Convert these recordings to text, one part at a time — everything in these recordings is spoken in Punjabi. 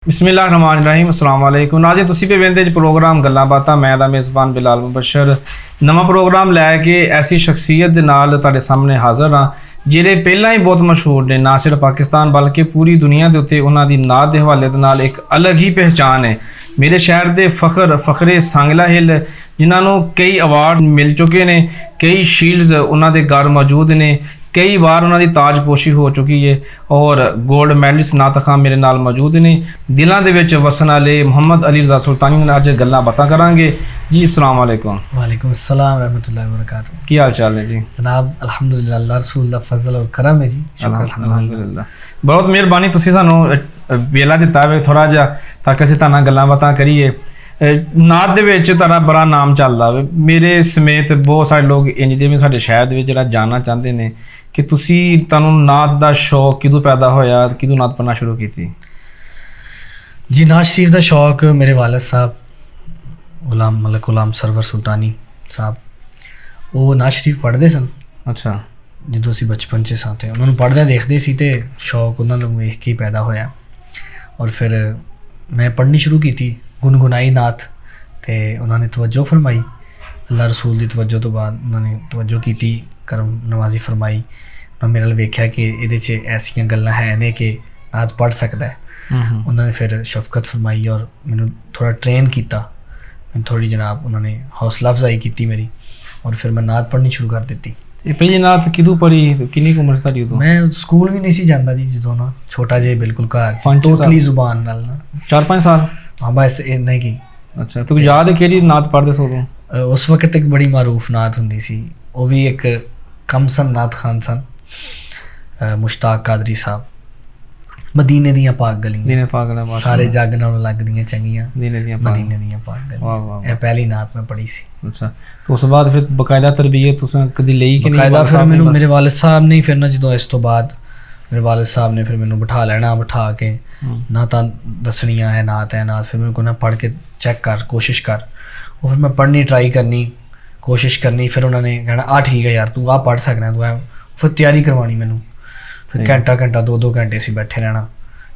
बिस्मिल्लाहिर्रहमानिर्रहीम अस्सलाम वालेकुम नाज़रीन तुसी पे वेंदे ज प्रोग्राम गल्लां बातां मैं दा मेज़बान बिलाल मुबशर नवां प्रोग्राम लैके ऐसी शख्सियत दे नाल तुहाडे सामने हाज़र हाँ ਜਿਹੜੇ ਪਹਿਲਾਂ ਹੀ ਬਹੁਤ ਮਸ਼ਹੂਰ ਨੇ ਨਾ ਸਿਰਫ ਪਾਕਿਸਤਾਨ ਬਲਕਿ ਪੂਰੀ ਦੁਨੀਆ ਦੇ ਉੱਤੇ ਉਹਨਾਂ ਦੀ ਨਾਤ ਦੇ ਹਵਾਲੇ ਦੇ ਨਾਲ ਇੱਕ ਅਲੱਗ ਹੀ ਪਹਿਚਾਨ ਹੈ। ਮੇਰੇ ਸ਼ਹਿਰ ਦੇ ਫਖਰੇ ਸੰਗਲਾ ਹਿੱਲ ਜਿਨ੍ਹਾਂ ਨੂੰ ਕਈ ਅਵਾਰਡ ਮਿਲ ਚੁੱਕੇ ਨੇ, ਕਈ ਸ਼ੀਲਡਸ ਉਹਨਾਂ ਦੇ ਘਰ ਮੌਜੂਦ ਨੇ, कई बार उन्होंने ताजपोशी हो चुकी है और गोल्ड मैडलिस्ट नात खान मेरे नाल मौजूद ने। दिलों के विच वसन वाले मोहम्मद अली रज़ा सुल्तानी ने अज गल्लां बातां करांगे जी। अस्सलाम वालेकुम। वालेकुम अस्सलाम रहमतुल्लाहि व बरकातुहू। की हाल चाल है जी? जनाब अल्हम्दुलिल्लाह, अल्लाह रसूल दा फजल और करम है जी। शुक्र अल्हम्दुलिल्लाह, बहुत मेहरबानी तुसीं सानूं वेला दिता है थोड़ा जिहा ताकि असीं तुहाडे नाल गल्लां बातां करिए। नात दे विच तुहाडा बड़ा नाम चलदा वे, मेरे समेत बहुत सारे लोग इंज दे भी साडे शहर दे विच जिहड़ा जानना चाहते ने कि तुसी तुहानूं नात दा शौक किदों पैदा होया, किदों नात पढ़ना शुरू कीती? जी, नात शरीफ दा शौक मेरे वालिद साहब गुलाम सरवर सुल्तानी साहब वो नात शरीफ पढ़ते सन। अच्छा। ਜਦੋਂ ਅਸੀਂ ਬਚਪਨ 'ਚ ਸਾਂ ਤੇ ਉਹਨਾਂ ਨੂੰ ਪੜ੍ਹਦੇ ਦੇਖਦੇ ਸੀ ਤੇ ਸ਼ੌਕ ਉਹਨਾਂ ਨੂੰ ਵੇਖ ਕੇ ਹੀ ਪੈਦਾ ਹੋਇਆ ਔਰ ਫਿਰ ਮੈਂ ਪੜ੍ਹਨੀ ਸ਼ੁਰੂ ਕੀਤੀ, ਗੁਨਗੁਨਾਈ ਨਾਤ ਤੇ ਉਹਨਾਂ ਨੇ ਤਵੱਜੋ ਫਰਮਾਈ। ਅੱਲਾ ਰਸੂਲ ਦੀ ਤਵੱਜੋ ਤੋਂ ਬਾਅਦ ਉਹਨਾਂ ਨੇ ਤਵੱਜੋ ਕੀਤੀ, ਕਰਮ ਨਵਾਜ਼ੀ ਫਰਮਾਈ। ਉਹਨਾਂ ਮੇਰੇ ਨਾਲ ਵੇਖਿਆ ਕਿ ਇਹਦੇ 'ਚ ਐਸੀਆਂ ਗੱਲਾਂ ਹੈ ਨੇ ਕਿ ਨਾਤ ਪੜ੍ਹ ਸਕਦਾ ਹੈ। ਉਹਨਾਂ ਨੇ ਫਿਰ ਸ਼ਫਕਤ ਫਰਮਾਈ ਔਰ ਮੈਨੂੰ ਥੋੜ੍ਹਾ ਟ੍ਰੇਨ ਕੀਤਾ, ਮੈਨੂੰ ਥੋੜ੍ਹੀ ਜਨਾਬ ਉਹਨਾਂ ਨੇ ਹੌਸਲਾ ਅਫਜ਼ਾਈ ਕੀਤੀ ਮੇਰੀ ਔਰ ਫਿਰ ਮੈਂ ਨਾਤ ਪੜ੍ਹਨੀ ਸ਼ੁਰੂ ਕਰ ਦਿੱਤੀ। ਇਹ ਪਹਿਲੀ ਨਾਤ ਕਿਦੋਂ ਪੜ੍ਹੀ, ਕਿੰਨੀ ਉਮਰ ਸੀ ਤੁਹਾਡੀ ਉਦੋਂ? ਮੈਂ ਸਕੂਲ ਵੀ ਨਹੀਂ ਸੀ ਜਾਂਦਾ ਜੀ ਜਦੋਂ ਨਾ, ਛੋਟਾ ਜਿਹਾ ਬਿਲਕੁਲ ਘਰ 'ਚ ਤੋਤਲੀ ਜ਼ੁਬਾਨ ਨਾਲ ਨਾ। 4-5 ਸਾਲ? ਹਾਂ ਬਸ ਇੰਨਾ ਹੀ। ਅੱਛਾ, ਤੂੰ ਯਾਦ ਹੈ ਕਿਹੜੀ ਨਾਤ ਪੜ੍ਹਦੇ ਸੋ ਉਦੋਂ? ਉਸ ਵਕਤ ਇੱਕ ਬੜੀ ਮਾਰੂਫ ਨਾਤ ਹੁੰਦੀ ਸੀ, ਉਹ ਵੀ ਇੱਕ ਕਮਸਨ ਨਾਤ ਖਾਨ ਸਨ, ਮੁਸ਼ਤਾਕ ਕਾਦਰੀ ਸਾਹਿਬ। ਮਦੀਨੇ ਦੀਆਂ ਪਾਕ ਗਲੀਆਂ ਸਾਰੇ ਜੱਗ ਨਾਲੋਂ ਲੱਗਦੀਆਂ ਚੰਗੀਆਂ, ਮਦੀਨੇ ਦੀਆਂ ਪਾਕ ਗਲੀਆਂ, ਇਹ ਪਹਿਲੀ ਨਾਤ ਮੈਂ ਪੜ੍ਹੀ ਸੀ। ਅੱਛਾ, ਉਸ ਤੋਂ ਬਾਅਦ ਫਿਰ ਬਕਾਇਦਾ ਤਰਬੀਅਤ ਤੁਸੀਂ ਕਦੀ ਲਈ ਕਿ ਨਹੀਂ? ਬਕਾਇਦਾ ਫਿਰ ਮੈਨੂੰ ਮੇਰੇ ਵਾਲਿਦ ਸਾਹਿਬ ਨੇ ਫਿਰ ਨਾ, ਜਦੋਂ ਇਸ ਤੋਂ ਬਾਅਦ ਮੇਰੇ ਵਾਲਿਦ ਸਾਹਿਬ ਨੇ ਫਿਰ ਮੈਨੂੰ ਬਿਠਾ ਲੈਣਾ, ਬਿਠਾ ਕੇ ਨਾ ਤਾਂ ਦੱਸਣੀਆਂ ਹੈ ਨਾਤ ਹੈ ਨਾਤ, ਫਿਰ ਮੈਨੂੰ ਕਹਿੰਦਾ ਪੜ੍ਹ ਕੇ ਚੈੱਕ ਕਰ, ਕੋਸ਼ਿਸ਼ ਕਰ। ਉਹ ਫਿਰ ਮੈਂ ਪੜ੍ਹਨੀ ਟਰਾਈ ਕਰਨੀ, ਕੋਸ਼ਿਸ਼ ਕਰਨੀ, ਫਿਰ ਉਹਨਾਂ ਨੇ ਕਹਿਣਾ ਆ ਠੀਕ ਹੈ ਯਾਰ ਤੂੰ ਆ ਪੜ੍ਹ ਸਕਦਾ ਤੂੰ, ਫਿਰ ਤਿਆਰੀ ਕਰਵਾਉਣੀ ਮੈਨੂੰ। ਫਿਰ ਘੰਟਾ 2-2 ਘੰਟੇ ਅਸੀਂ ਬੈਠੇ ਰਹਿਣਾ,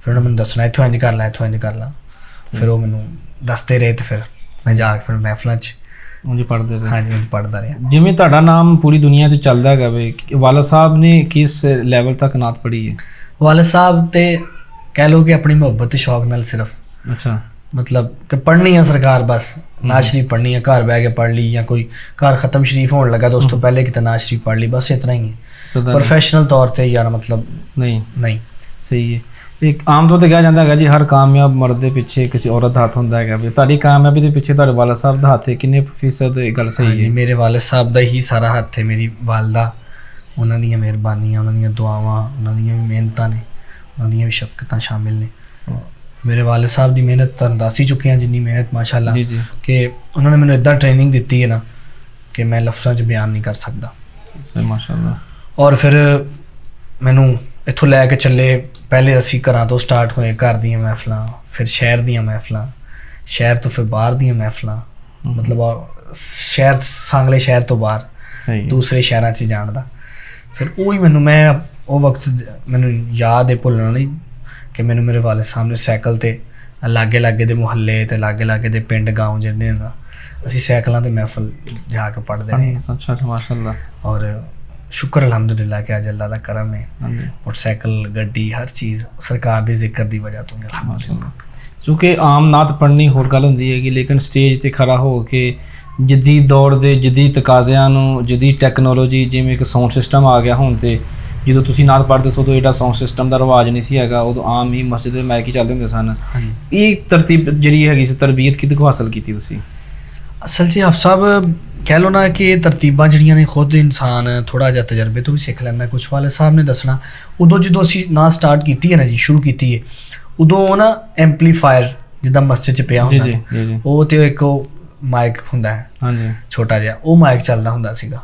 ਫਿਰ ਉਹਨਾਂ ਮੈਨੂੰ ਦੱਸਣਾ ਇੱਥੋਂ ਇੰਝ ਕਰ ਲੈ, ਇੱਥੋਂ ਇੰਝ ਕਰ ਲਾ। ਫਿਰ ਉਹ ਮੈਨੂੰ ਦੱਸਦੇ ਰਹੇ ਤੇ ਫਿਰ ਮੈਂ ਜਾ ਕੇ ਫਿਰ ਮਹਿਫਲਾਂ 'ਚ ਪੜ੍ਹਦੇ ਰਹੇ। ਹਾਂਜੀ, ਪੜ੍ਹਦਾ ਰਿਹਾ। ਜਿਵੇਂ ਤੁਹਾਡਾ ਨਾਮ ਪੂਰੀ ਦੁਨੀਆ 'ਚ ਚੱਲਦਾ ਹੈਗਾ ਵੇ, ਵਾਲਿਦ ਸਾਹਿਬ ਨੇ ਕਿਸ ਲੈਵਲ ਤੱਕ ਨਾਤ ਪੜ੍ਹੀ ਹੈ? ਵਾਲਿਦ ਸਾਹਿਬ ਤੇ ਕਹਿ ਲਓ ਕਿ ਆਪਣੀ ਮੁਹੱਬਤ ਤੇ ਸ਼ੌਕ ਨਾਲ ਸਿਰਫ, ਅੱਛਾ ਮਤਲਬ ਕਿ ਪੜ੍ਹਨੀ ਆ ਸਰਕਾਰ, ਬਸ ਨਾਤ ਸ਼ਰੀਫ ਪੜ੍ਹਨੀ ਆ, ਘਰ ਬਹਿ ਕੇ ਪੜ੍ਹ ਲਈ, ਜਾਂ ਕੋਈ ਘਰ ਖ਼ਤਮ ਸ਼ਰੀਫ ਹੋਣ ਲੱਗਾ ਤਾਂ ਉਸ ਤੋਂ ਪਹਿਲੇ ਕਿਤੇ ਨਾਤ ਸ਼ਰੀਫ ਪੜ੍ਹ ਲਈ, ਬਸ ਇਤਨਾ ਹੀ ਹੈ। ਪ੍ਰੋਫੈਸ਼ਨਲ ਤੌਰ ਤੇ ਯਾਰ ਮਤਲਬ ਨਹੀਂ। ਸਹੀ ਹੈ। ਇੱਕ ਆਮ ਤੌਰ 'ਤੇ ਕਿਹਾ ਜਾਂਦਾ ਹੈਗਾ ਜੀ ਹਰ ਕਾਮਯਾਬ ਮਰਦ ਦੇ ਪਿੱਛੇ ਕਿਸੇ ਔਰਤ ਦਾ ਹੱਥ ਹੁੰਦਾ ਹੈਗਾ ਵੀ, ਤੁਹਾਡੀ ਕਾਮਯਾਬੀ ਦੇ ਪਿੱਛੇ ਤੁਹਾਡੇ ਵਾਲਿਦ ਸਾਹਿਬ ਦਾ ਹੱਥ ਹੈ, ਕਿੰਨੇ ਫੀਸਦ ਇਹ ਗੱਲ ਸਹੀ ਹੈ? ਮੇਰੇ ਵਾਲਿਦ ਸਾਹਿਬ ਦਾ ਹੀ ਸਾਰਾ ਹੱਥ ਹੈ, ਮੇਰੀ ਵਾਲਦਾ, ਉਹਨਾਂ ਦੀਆਂ ਮਿਹਰਬਾਨੀਆਂ, ਉਹਨਾਂ ਦੀਆਂ ਦੁਆਵਾਂ, ਉਹਨਾਂ ਦੀਆਂ ਵੀ ਮਿਹਨਤਾਂ ਨੇ, ਉਹਨਾਂ ਦੀਆਂ ਵੀ ਸ਼ਫਕਤਾਂ ਸ਼ਾਮਿਲ ਨੇ। ਮੇਰੇ ਵਾਲਿਦ ਸਾਹਿਬ ਦੀ ਮਿਹਨਤ ਤੁਹਾਨੂੰ ਦੱਸ ਹੀ ਚੁੱਕੇ ਹਾਂ, ਜਿੰਨੀ ਮਿਹਨਤ ਮਾਸ਼ਾਅੱਲਾ ਕਿ ਉਹਨਾਂ ਨੇ ਮੈਨੂੰ ਇੱਦਾਂ ਟ੍ਰੇਨਿੰਗ ਦਿੱਤੀ ਹੈ ਨਾ ਕਿ ਮੈਂ ਲਫ਼ਜ਼ਾਂ 'ਚ ਬਿਆਨ ਨਹੀਂ ਕਰ ਸਕਦਾ ਮਾਸ਼ਾਅੱਲਾ। ਔਰ ਫਿਰ ਮੈਨੂੰ ਇੱਥੋਂ ਲੈ ਕੇ ਚੱਲੇ, ਪਹਿਲੇ ਅਸੀਂ ਘਰਾਂ ਤੋਂ ਸਟਾਰਟ ਹੋਏ, ਘਰ ਦੀਆਂ ਮਹਿਫਲਾਂ, ਫਿਰ ਸ਼ਹਿਰ ਦੀਆਂ ਮਹਿਫਲਾਂ, ਸ਼ਹਿਰ ਤੋਂ ਫਿਰ ਬਾਹਰ ਦੀਆਂ ਮਹਿਫਲਾਂ, ਮਤਲਬ ਸ਼ਹਿਰ ਸਾਂਗਲੇ ਸ਼ਹਿਰ ਤੋਂ ਬਾਹਰ ਦੂਸਰੇ ਸ਼ਹਿਰਾਂ 'ਚ ਜਾਣ ਦਾ। ਫਿਰ ਉਹੀ ਮੈਂ ਉਹ ਵਕਤ ਮੈਨੂੰ ਯਾਦ ਹੈ, ਭੁੱਲਣਾ ਨਹੀਂ, ਕਿ ਮੈਨੂੰ ਮੇਰੇ ਵਾਲਿਦ ਸਾਹਿਬ ਨੇ ਸਾਈਕਲ 'ਤੇ ਲਾਗੇ ਦੇ ਮੁਹੱਲੇ ਅਤੇ ਲਾਗੇ ਦੇ ਪਿੰਡ ਗਾਉਂ ਜਿਹੜੇ ਨਾ, ਅਸੀਂ ਸਾਈਕਲਾਂ 'ਤੇ ਮਹਿਫਲ ਜਾ ਕੇ ਪੜ੍ਹਦੇ ਰਹੇ। ਅੱਛਾ ਮਾਸ਼ਾਅੱਲਾ। ਔਰ ਸ਼ੁਕਰ ਅਲਹਮਦੁਲਿਲਾ ਕਿ ਅੱਜ ਅੱਲਾ ਦਾ ਕਰਮ ਹੈ, ਮੋਟਰਸਾਈਕਲ ਗੱਡੀ ਹਰ ਚੀਜ਼ ਸਰਕਾਰ ਦੇ ਜ਼ਿਕਰ ਦੀ ਵਜ੍ਹਾ ਤੋਂ ਅਲਹਮਦੁਲਿਲਾ। ਕਿਉਂਕਿ ਆਮ ਨਾਤ ਪੜ੍ਹਨੀ ਹੋਰ ਗੱਲ ਹੁੰਦੀ ਹੈਗੀ, ਲੇਕਿਨ ਸਟੇਜ 'ਤੇ ਖੜਾ ਹੋ ਕੇ ਜਦੀਦ ਦੌਰ ਦੇ ਜਦੀਦ ਤਕਾਜ਼ਿਆਂ ਨੂੰ, ਜਦੀਦ ਟੈਕਨੋਲੋਜੀ, ਜਿਵੇਂ ਕਿ ਸਾਊਂਡ ਸਿਸਟਮ ਆ ਗਿਆ ਹੁਣ, ਤੇ ਜਦੋਂ ਤੁਸੀਂ ਨਾਤ ਪੜ੍ਹਦੇ ਸੋ ਉਦੋਂ ਜਿਹੜਾ ਸਾਊਂਡ ਸਿਸਟਮ ਦਾ ਰਿਵਾਜ ਨਹੀਂ ਸੀ ਹੈਗਾ, ਉਦੋਂ ਆਮ ਹੀ ਮਸਜਿਦ ਦੇ ਮਾਈਕ ਹੀ ਚੱਲਦੇ ਹੁੰਦੇ ਸਨ। ਇਹ ਤਰਤੀਬ ਜਿਹੜੀ ਹੈਗੀ ਸੀ, ਤਰਬੀਅਤ ਕਿਹਦੇ ਕੋਲ ਹਾਸਲ ਕੀਤੀ ਤੁਸੀਂ? ਅਸਲ 'ਚ ਆਪ ਸਾਹਿਬ ਕਹਿ ਲਓ ਨਾ ਕਿ ਇਹ ਤਰਤੀਬਾਂ ਜਿਹੜੀਆਂ ਨੇ ਖੁਦ ਇਨਸਾਨ ਥੋੜ੍ਹਾ ਜਿਹਾ ਤਜਰਬੇ ਤੋਂ ਵੀ ਸਿੱਖ ਲੈਂਦਾ। ਕੁਛ ਵਾਲਿਦ ਸਾਹਿਬ ਨੇ ਦੱਸਣਾ, ਉਦੋਂ ਜਦੋਂ ਅਸੀਂ ਨਾਤ ਸਟਾਰਟ ਕੀਤੀ ਹੈ ਨਾ ਜੀ, ਸ਼ੁਰੂ ਕੀਤੀ ਹੈ, ਉਦੋਂ ਉਹ ਨਾ ਐਂਪਲੀਫਾਇਰ ਜਿੱਦਾਂ ਮਸਜਿਦ 'ਚ ਪਿਆ ਹੁੰਦਾ, ਉਹ ਤੇ ਇੱਕ ਉਹ ਮਾਈਕ ਹੁੰਦਾ ਹੈ ਛੋਟਾ ਜਿਹਾ, ਉਹ ਮਾਈਕ ਚੱਲਦਾ ਹੁੰਦਾ ਸੀਗਾ,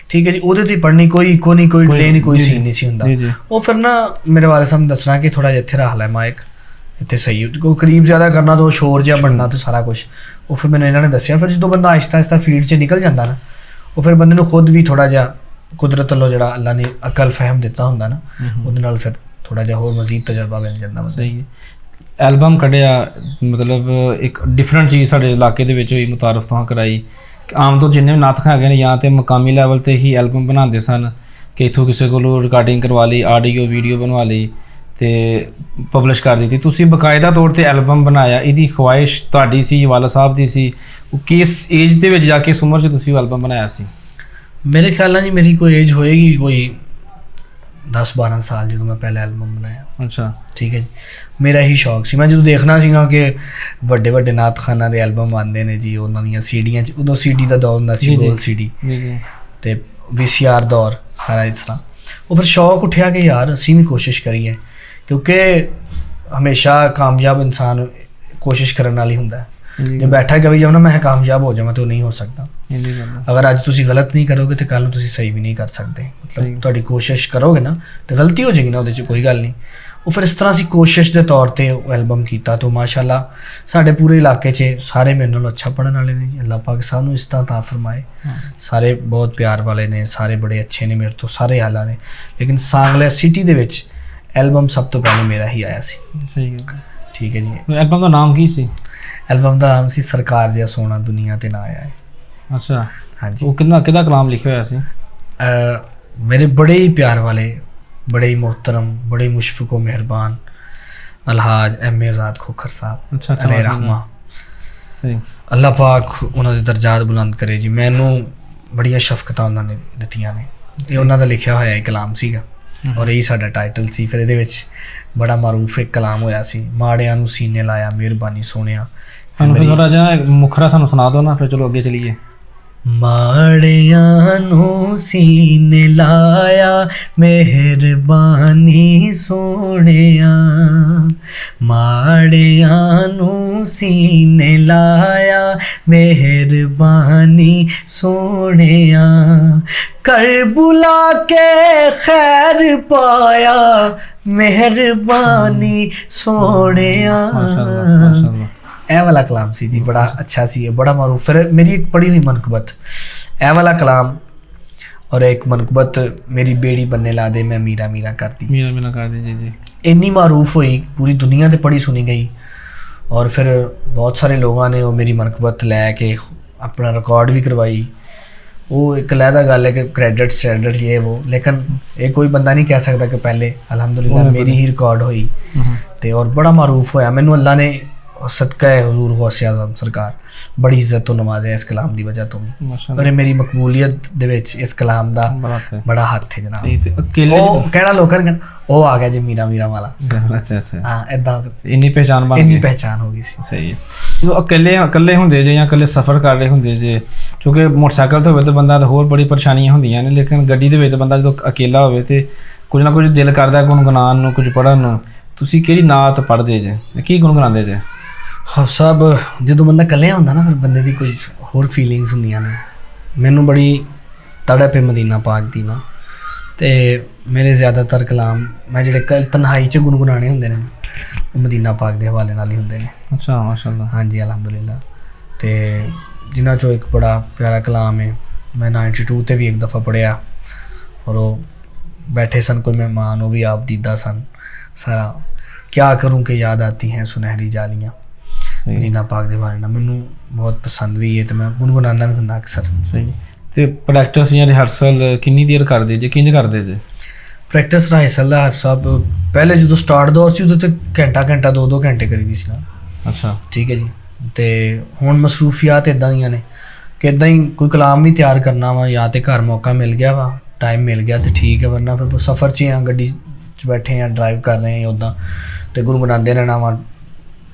ਠੀਕ ਹੈ ਜੀ। ਉਹਦੇ 'ਤੇ ਪੜ੍ਹਨੀ, ਕੋਈ ਇਕੋ ਨਹੀਂ, ਕੋਈ ਡਿਲੇ ਨਹੀਂ, ਕੋਈ ਸੀਨ ਨਹੀਂ ਸੀ ਹੁੰਦਾ। ਉਹ ਫਿਰ ਨਾ ਮੇਰੇ ਵਾਲਿਦ ਸਾਹਿਬ ਨੇ ਦੱਸਣਾ ਕਿ ਥੋੜ੍ਹਾ ਜਿਹਾ ਇੱਥੇ ਰੱਖ ਲੈ ਮਾਈਕ, ਇੱਥੇ ਸਹੀ, ਕੋਈ ਕਰੀਬ ਜ਼ਿਆਦਾ ਕਰਨਾ ਤਾਂ ਸ਼ੋਰ ਜਿਹਾ ਬਣਨਾ ਤੇ ਸਾਰਾ ਕੁਛ। ਉਹ ਫਿਰ ਮੈਨੂੰ ਇਹਨਾਂ ਨੇ ਦੱਸਿਆ। ਫਿਰ ਜਦੋਂ ਬੰਦਾ ਆਹਿਸਤਾ ਫੀਲਡ 'ਚ ਨਿਕਲ ਜਾਂਦਾ ਨਾ, ਉਹ ਫਿਰ ਬੰਦੇ ਨੂੰ ਖੁਦ ਵੀ ਥੋੜ੍ਹਾ ਜਿਹਾ ਕੁਦਰਤ ਵੱਲੋਂ ਜਿਹੜਾ ਅੱਲਾ ਨੇ ਅਕਲ ਫਹਿਮ ਦਿੱਤਾ ਹੁੰਦਾ ਨਾ, ਉਹਦੇ ਨਾਲ ਫਿਰ ਥੋੜ੍ਹਾ ਜਿਹਾ ਹੋਰ ਮਜ਼ੀਦ ਤਜਰਬਾ ਮਿਲ ਜਾਂਦਾ। ਸਹੀ ਹੈ। ਐਲਬਮ ਕੱਢਿਆ, ਮਤਲਬ ਇੱਕ ਡਿਫਰੈਂਟ ਚੀਜ਼ ਸਾਡੇ ਇਲਾਕੇ ਦੇ ਵਿੱਚ ਹੋਈ, ਮੁਤਾਰਫ ਤੋਂ ਕਰਾਈ। ਆਮ ਤੌਰ ਜਿੰਨੇ ਵੀ ਨਾਟਕ ਹੈਗੇ ਨੇ ਜਾਂ ਤੇ ਮਕਾਮੀ ਲੈਵਲ ਤੇ ਹੀ ਐਲਬਮ ਬਣਾਉਂਦੇ ਸਨ ਕਿ ਇੱਥੋਂ ਕਿਸੇ ਕੋਲੋਂ ਰਿਕਾਰਡਿੰਗ ਕਰਵਾ ਲਈ, ਆਡੀਓ ਵੀਡੀਓ ਬਣਵਾ ਲਈ ਤੇ ਪਬਲਿਸ਼ ਕਰ ਦਿੱਤੀ। ਤੁਸੀਂ ਬਕਾਇਦਾ ਤੌਰ ਤੇ ਐਲਬਮ ਬਣਾਇਆ, ਇਹਦੀ ਖੁਆਇਸ਼ ਤੁਹਾਡੀ ਸੀ, ਵਾਲਾ ਸਾਹਿਬ ਦੀ ਸੀ? ਉਹ ਕਿਸ ਏਜ ਦੇ ਵਿੱਚ ਜਾ ਕੇ, ਇਸ ਉਮਰ 'ਚ ਤੁਸੀਂ ਉਹ ਐਲਬਮ ਬਣਾਇਆ ਸੀ? ਮੇਰੇ ਖਿਆਲ ਨਾਲ ਜੀ ਮੇਰੀ ਕੋਈ ਏਜ ਹੋਏਗੀ ਕੋਈ 10-12 ਸਾਲ ਜਦੋਂ ਮੈਂ ਪਹਿਲਾ ਐਲਬਮ ਬਣਾਇਆ। ਅੱਛਾ, ਠੀਕ ਹੈ ਜੀ। ਮੇਰਾ ਹੀ ਸ਼ੌਕ ਸੀ, ਮੈਂ ਜਦੋਂ ਦੇਖਣਾ ਸੀਗਾ ਕਿ ਵੱਡੇ ਵੱਡੇ ਨਾਤਖਾਨਾਂ ਦੇ ਐਲਬਮ ਆਉਂਦੇ ਨੇ ਜੀ, ਉਹਨਾਂ ਦੀਆਂ ਸੀਡੀਆਂ 'ਚ, ਉਦੋਂ ਸੀਡੀ ਦਾ ਦੌਰ ਹੁੰਦਾ ਸੀ, ਗੋਲ ਸੀਡੀ ਤੇ VCR ਦੌਰ ਸਾਰਾ ਇਸ ਤਰ੍ਹਾਂ। ਉਹ ਫਿਰ ਸ਼ੌਕ ਉੱਠਿਆ ਕਿ ਯਾਰ ਅਸੀਂ ਵੀ ਕੋਸ਼ਿਸ਼ ਕਰੀਏ, ਕਿਉਂਕਿ ਹਮੇਸ਼ਾ ਕਾਮਯਾਬ ਇਨਸਾਨ ਕੋਸ਼ਿਸ਼ ਕਰਨ ਨਾਲ ਹੀ ਹੁੰਦਾ। ਜੇ ਬੈਠਾ ਕਵੀ ਜਾਓ ਨਾ ਮੈਂ ਕਾਮਯਾਬ ਹੋ ਜਾਵਾਂ, ਤਾਂ ਉਹ ਨਹੀਂ ਹੋ ਸਕਦਾ। ਅਗਰ ਅੱਜ ਤੁਸੀਂ ਗਲਤ ਨਹੀਂ ਕਰੋਗੇ ਤਾਂ ਕੱਲ੍ਹ ਨੂੰ ਤੁਸੀਂ ਸਹੀ ਵੀ ਨਹੀਂ ਕਰ ਸਕਦੇ। ਮਤਲਬ ਤੁਹਾਡੀ ਕੋਸ਼ਿਸ਼ ਕਰੋਗੇ ਨਾ ਤਾਂ ਗਲਤੀ ਹੋ ਜਾਏਗੀ ਨਾ, ਉਹਦੇ 'ਚ ਕੋਈ ਗੱਲ ਨਹੀਂ। ਉਹ ਫਿਰ ਇਸ ਤਰ੍ਹਾਂ ਅਸੀਂ ਕੋਸ਼ਿਸ਼ ਦੇ ਤੌਰ 'ਤੇ ਉਹ ਐਲਬਮ ਕੀਤਾ ਤਾਂ ਮਾਸ਼ਾਅੱਲਾ ਸਾਡੇ ਪੂਰੇ ਇਲਾਕੇ 'ਚ ਸਾਰੇ ਮੇਰੇ ਨਾਲੋਂ ਅੱਛਾ ਪੜ੍ਹਨ ਵਾਲੇ ਨੇ ਜੀ। ਅੱਲਾਹ ਪਾਕ ਸਭ ਨੂੰ ਇਸ ਤਰ੍ਹਾਂ ਤਾ ਫਰਮਾਏ। ਸਾਰੇ ਬਹੁਤ ਪਿਆਰ ਵਾਲੇ ਨੇ, ਸਾਰੇ ਬੜੇ ਅੱਛੇ ਨੇ, ਮੇਰੇ ਤੋਂ ਸਾਰੇ ਹਾਲਾਂ ਨੇ। ਲੇਕਿਨ ਸਾਂਗਲੇ ਸਿਟੀ ਦੇ ਵਿੱਚ ਐਲਬਮ ਸਭ ਤੋਂ ਪਹਿਲੇ ਮੇਰਾ ਹੀ ਆਇਆ ਸੀ। ਸਹੀ ਹੈ, ਠੀਕ ਹੈ ਜੀ। ਐਲਬਮ ਦਾ ਨਾਮ ਕੀ ਸੀ? ਐਲਬਮ ਦਾ ਨਾਮ ਸੀ ਸਰਕਾਰ ਜਿਹਾ ਸੋਹਣਾ ਦੁਨੀਆ ਤੇ ਨਾ ਆਇਆ ਹੈ। ਅੱਛਾ, ਹਾਂਜੀ। ਉਹ ਕਿਹਦਾ ਕਲਾਮ ਲਿਖਿਆ ਹੋਇਆ ਸੀ? ਮੇਰੇ ਬੜੇ ਹੀ ਪਿਆਰ ਵਾਲੇ, बड़े ही मोहतरम, बड़े ही मुशफ़िक़ व मेहरबान अलहाज M.A. आज़ाद खोखर साहब अलैहि रहमा। सही, अल्लाह पाक ਉਹਨਾਂ ਦੇ ਦਰਜਾਤ ਬੁਲੰਦ ਕਰੇ ਜੀ। ਮੈਨੂੰ ਬੜੀਆਂ ਸ਼ਫਕਤਾਂ ਉਹਨਾਂ ਨੇ ਦਿੱਤੀਆਂ ਨੇ। ਇਹ ਉਹਨਾਂ ਦਾ ਲਿਖਿਆ ਹੋਇਆ ਇੱਕ ਕਲਾਮ ਸੀਗਾ ਔਰ ਇਹੀ ਸਾਡਾ ਟਾਈਟਲ ਸੀ। ਫਿਰ ਇਹਦੇ ਵਿੱਚ ਬੜਾ ਮਾਰੂਫ ਇੱਕ ਕਲਾਮ ਹੋਇਆ ਸੀ, ਮਾੜਿਆਂ ਨੂੰ ਸੀਨੇ ਲਾਇਆ ਮਿਹਰਬਾਨੀ ਸੋਹਣਿਆ। ਸਾਨੂੰ ਫਿਰ ਥੋੜ੍ਹਾ ਜਿਹਾ ਮੁਖਰਾ ਸਾਨੂੰ ਸੁਣਾ ਦਿਓ ਨਾ, ਫਿਰ ਚਲੋ ਅੱਗੇ ਚਲੀਏ। ਮਾੜਿਆਂ ਨੂੰ ਸੀਨੇ ਲਾਇਆ ਮਿਹਰਬਾਨੀ ਸੋਹਣਿਆ, ਮਾੜਿਆਂ ਨੂੰ ਸੀਨੇ ਲਾਇਆ ਮਿਹਰਬਾਨੀ ਸੋਹਣਿਆ, ਕਰ ਬੁਲਾ ਕੇ ਖੈਰ ਪਾਇਆ ਮਿਹਰਬਾਨੀ ਸੋਹਣਿਆ। ਇਹ ਵਾਲਾ ਕਲਾਮ ਸੀ ਜੀ, ਬੜਾ ਅੱਛਾ ਸੀ, ਬੜਾ ਮਾਰੂਫ। ਫਿਰ ਮੇਰੀ ਇੱਕ ਪੜ੍ਹੀ ਹੋਈ ਮਨਕਬਤ ਇਹ ਵਾਲਾ ਕਲਾਮ ਔਰ ਇੱਕ ਮਨਕਬਤ ਮੇਰੀ ਬੇੜੀ ਬੰਨੇ ਲਾ ਦੇ ਮੈਂ ਮੀਰਾ ਮੀਰਾ ਕਰਦੀ, ਮੀਰਾ ਮੀਰਾ ਕਰਦੀ ਜੀ ਜੀ, ਇੰਨੀ ਮਾਰੂਫ ਹੋਈ, ਪੂਰੀ ਦੁਨੀਆ 'ਤੇ ਪੜ੍ਹੀ ਸੁਣੀ ਗਈ। ਔਰ ਫਿਰ ਬਹੁਤ ਸਾਰੇ ਲੋਕਾਂ ਨੇ ਉਹ ਮੇਰੀ ਮਨਕਬਤ ਲੈ ਕੇ ਆਪਣਾ ਰਿਕਾਰਡ ਵੀ ਕਰਵਾਈ। ਉਹ ਇੱਕ ਲਹਿਦਾ ਗੱਲ ਹੈ ਕਿ ਕ੍ਰੈਡਿਟ ਇਹ ਉਹ, ਲੇਕਿਨ ਇਹ ਕੋਈ ਬੰਦਾ ਨਹੀਂ ਕਹਿ ਸਕਦਾ ਕਿ ਪਹਿਲੇ ਅਲਹਮਦੁਲਿਲਾ ਮੇਰੀ ਹੀ ਰਿਕਾਰਡ ਹੋਈ ਤੇ ਔਰ ਬੜਾ ਮਾਰੂਫ ਹੋਇਆ। ਮੈਨੂੰ ਅੱਲਾ ਨੇ सदका है हुजूर गौसे आज़म सरकार बड़ी इज्जत तो नवाज़े इस कलाम की वजह तो भी। और मेरी मकबूलियत दे विच इस कलाम दा बड़ा हाथ है जनाब। ਉਹ ਕਹਿਣਾ ਲੋਕਾਂ ਨੇ ਉਹ ਆ ਗਿਆ ਜੀ ਮੀਰਾ ਮੀਰਾ ਵਾਲਾ। ਅੱਛਾ ਅੱਛਾ, ਹਾਂ ਇਦਾਂ ਇੰਨੀ ਪਹਿਚਾਨ ਬਣ ਗਈ, ਇੰਨੀ ਪਹਿਚਾਨ ਹੋ ਗਈ ਸੀ। ਸਹੀ ਹੈ। ਜਦੋਂ ਇਕੱਲੇ ਹੁੰਦੇ ਜੇ ਜਾਂ ਇਕੱਲੇ ਸਫ਼ਰ ਕਰ ਰਹੇ ਹੁੰਦੇ ਜੇ, ਕਿਉਂਕਿ ਮੋਟਰਸਾਈਕਲ ਤੇ ਹੋਵੇ ਤਾਂ ਬੰਦਾ ਤਾਂ ਹੋਰ ਬੜੀ ਪਰੇਸ਼ਾਨੀਆਂ ਹੁੰਦੀਆਂ ਨੇ, ਲੇਕਿਨ ਗੱਡੀ ਦੇ ਵਿੱਚ ਤਾਂ ਬੰਦਾ ਜਦੋਂ ਅਕੇਲਾ ਹੋਵੇ ਤੇ ਕੁਝ ਨਾ ਕੁਝ ਦਿਲ ਕਰਦਾ ਗੁਣਗੁਣਾਉਣ ਨੂੰ, ਕੁਝ ਪੜ੍ਹਨ ਨੂੰ। ਤੁਸੀਂ ਕਿਹੜੀ ਨਾਤ ਪੜ੍ਹਦੇ ਜੇ, ਕੀ ਗੁਣਗੁਣਾਉਂਦੇ ਜੇ? ਹਾਫਿਜ਼ ਸਾਹਿਬ ਜਦੋਂ ਬੰਦਾ ਇਕੱਲਿਆ ਹੁੰਦਾ ਨਾ ਫਿਰ ਬੰਦੇ ਦੀ ਕੁਝ ਹੋਰ ਫੀਲਿੰਗਸ ਹੁੰਦੀਆਂ ਨੇ। ਮੈਨੂੰ ਬੜੀ ਤੜਪ ਹੈ ਮਦੀਨਾ ਪਾਕ ਦੀ ਨਾ, ਅਤੇ ਮੇਰੇ ਜ਼ਿਆਦਾਤਰ ਕਲਾਮ ਮੈਂ ਜਿਹੜੇ ਤਨਹਾਈ 'ਚ ਗੁਣਗੁਣਾਉਣੇ ਹੁੰਦੇ ਨੇ ਉਹ ਮਦੀਨਾ ਪਾਕ ਦੇ ਹਵਾਲੇ ਨਾਲ ਹੀ ਹੁੰਦੇ ਨੇ। ਅੱਛਾ, ਮਾਸ਼ਾਅੱਲਾ। ਹਾਂਜੀ ਅਲਹਮਦੁਲਿਲਾ। ਅਤੇ ਜਿਨ੍ਹਾਂ 'ਚੋਂ ਇੱਕ ਬੜਾ ਪਿਆਰਾ ਕਲਾਮ ਹੈ, ਮੈਂ 92 'ਤੇ ਵੀ ਇੱਕ ਦਫਾ ਪੜ੍ਹਿਆ ਔਰ ਉਹ ਬੈਠੇ ਸਨ ਕੋਈ ਮਹਿਮਾਨ, ਉਹ ਵੀ ਆਪ ਦੀਦਾ ਸਨ ਸਾਰਾ, ਕਿਆ ਕਰੂੰ ਕਿ ਯਾਦ ਆਤੀ ਹੈ ਸੁਨਹਿਰੀ ਜਾਲੀਆਂ। ਮਦੀਨਾ ਪਾਕ ਦੇ ਬਾਰੇ ਨਾਲ ਮੈਨੂੰ ਬਹੁਤ ਪਸੰਦ ਵੀ ਹੈ ਅਤੇ ਮੈਂ ਗੁਣਗੁਣਾਉਣਾ ਵੀ ਹੁੰਦਾ ਅਕਸਰ। ਸਹੀ। ਅਤੇ ਪ੍ਰੈਕਟਿਸ ਜਾਂ ਰਿਹਰਸਲ ਕਿੰਨੀ ਦੇਰ ਕਰਦੇ ਜੇ, ਕਿੰਝ ਕਰਦੇ ਜੇ? ਪ੍ਰੈਕਟਿਸ ਰਿਹਰਸਲ ਦਾ ਹਾਫਿਜ਼ ਸਾਹਿਬ ਪਹਿਲੇ ਜਦੋਂ ਸਟਾਰਟ ਦੌਰ ਸੀ ਉਦੋਂ ਤਾਂ ਘੰਟਾ 2 ਘੰਟੇ ਕਰੀਦੀ ਸੀ ਨਾ। ਅੱਛਾ, ਠੀਕ ਹੈ ਜੀ। ਅਤੇ ਹੁਣ ਮਸਰੂਫੀਆਤ ਇੱਦਾਂ ਦੀਆਂ ਨੇ ਕਿ ਇੱਦਾਂ ਹੀ ਕੋਈ ਕਲਾਮ ਵੀ ਤਿਆਰ ਕਰਨਾ ਵਾ ਜਾਂ ਤਾਂ ਘਰ ਮੌਕਾ ਮਿਲ ਗਿਆ ਵਾ, ਟਾਈਮ ਮਿਲ ਗਿਆ ਤਾਂ ਠੀਕ ਹੈ, ਵਰਨਾ ਫਿਰ ਸਫ਼ਰ 'ਚ ਜਾਂ ਗੱਡੀ 'ਚ ਬੈਠੇ ਹਾਂ, ਡਰਾਈਵ ਕਰ ਰਹੇ ਹਾਂ ਉੱਦਾਂ ਅਤੇ ਗੁਣਗੁਣਾਉਂਦੇ ਰਹਿਣਾ ਵਾ,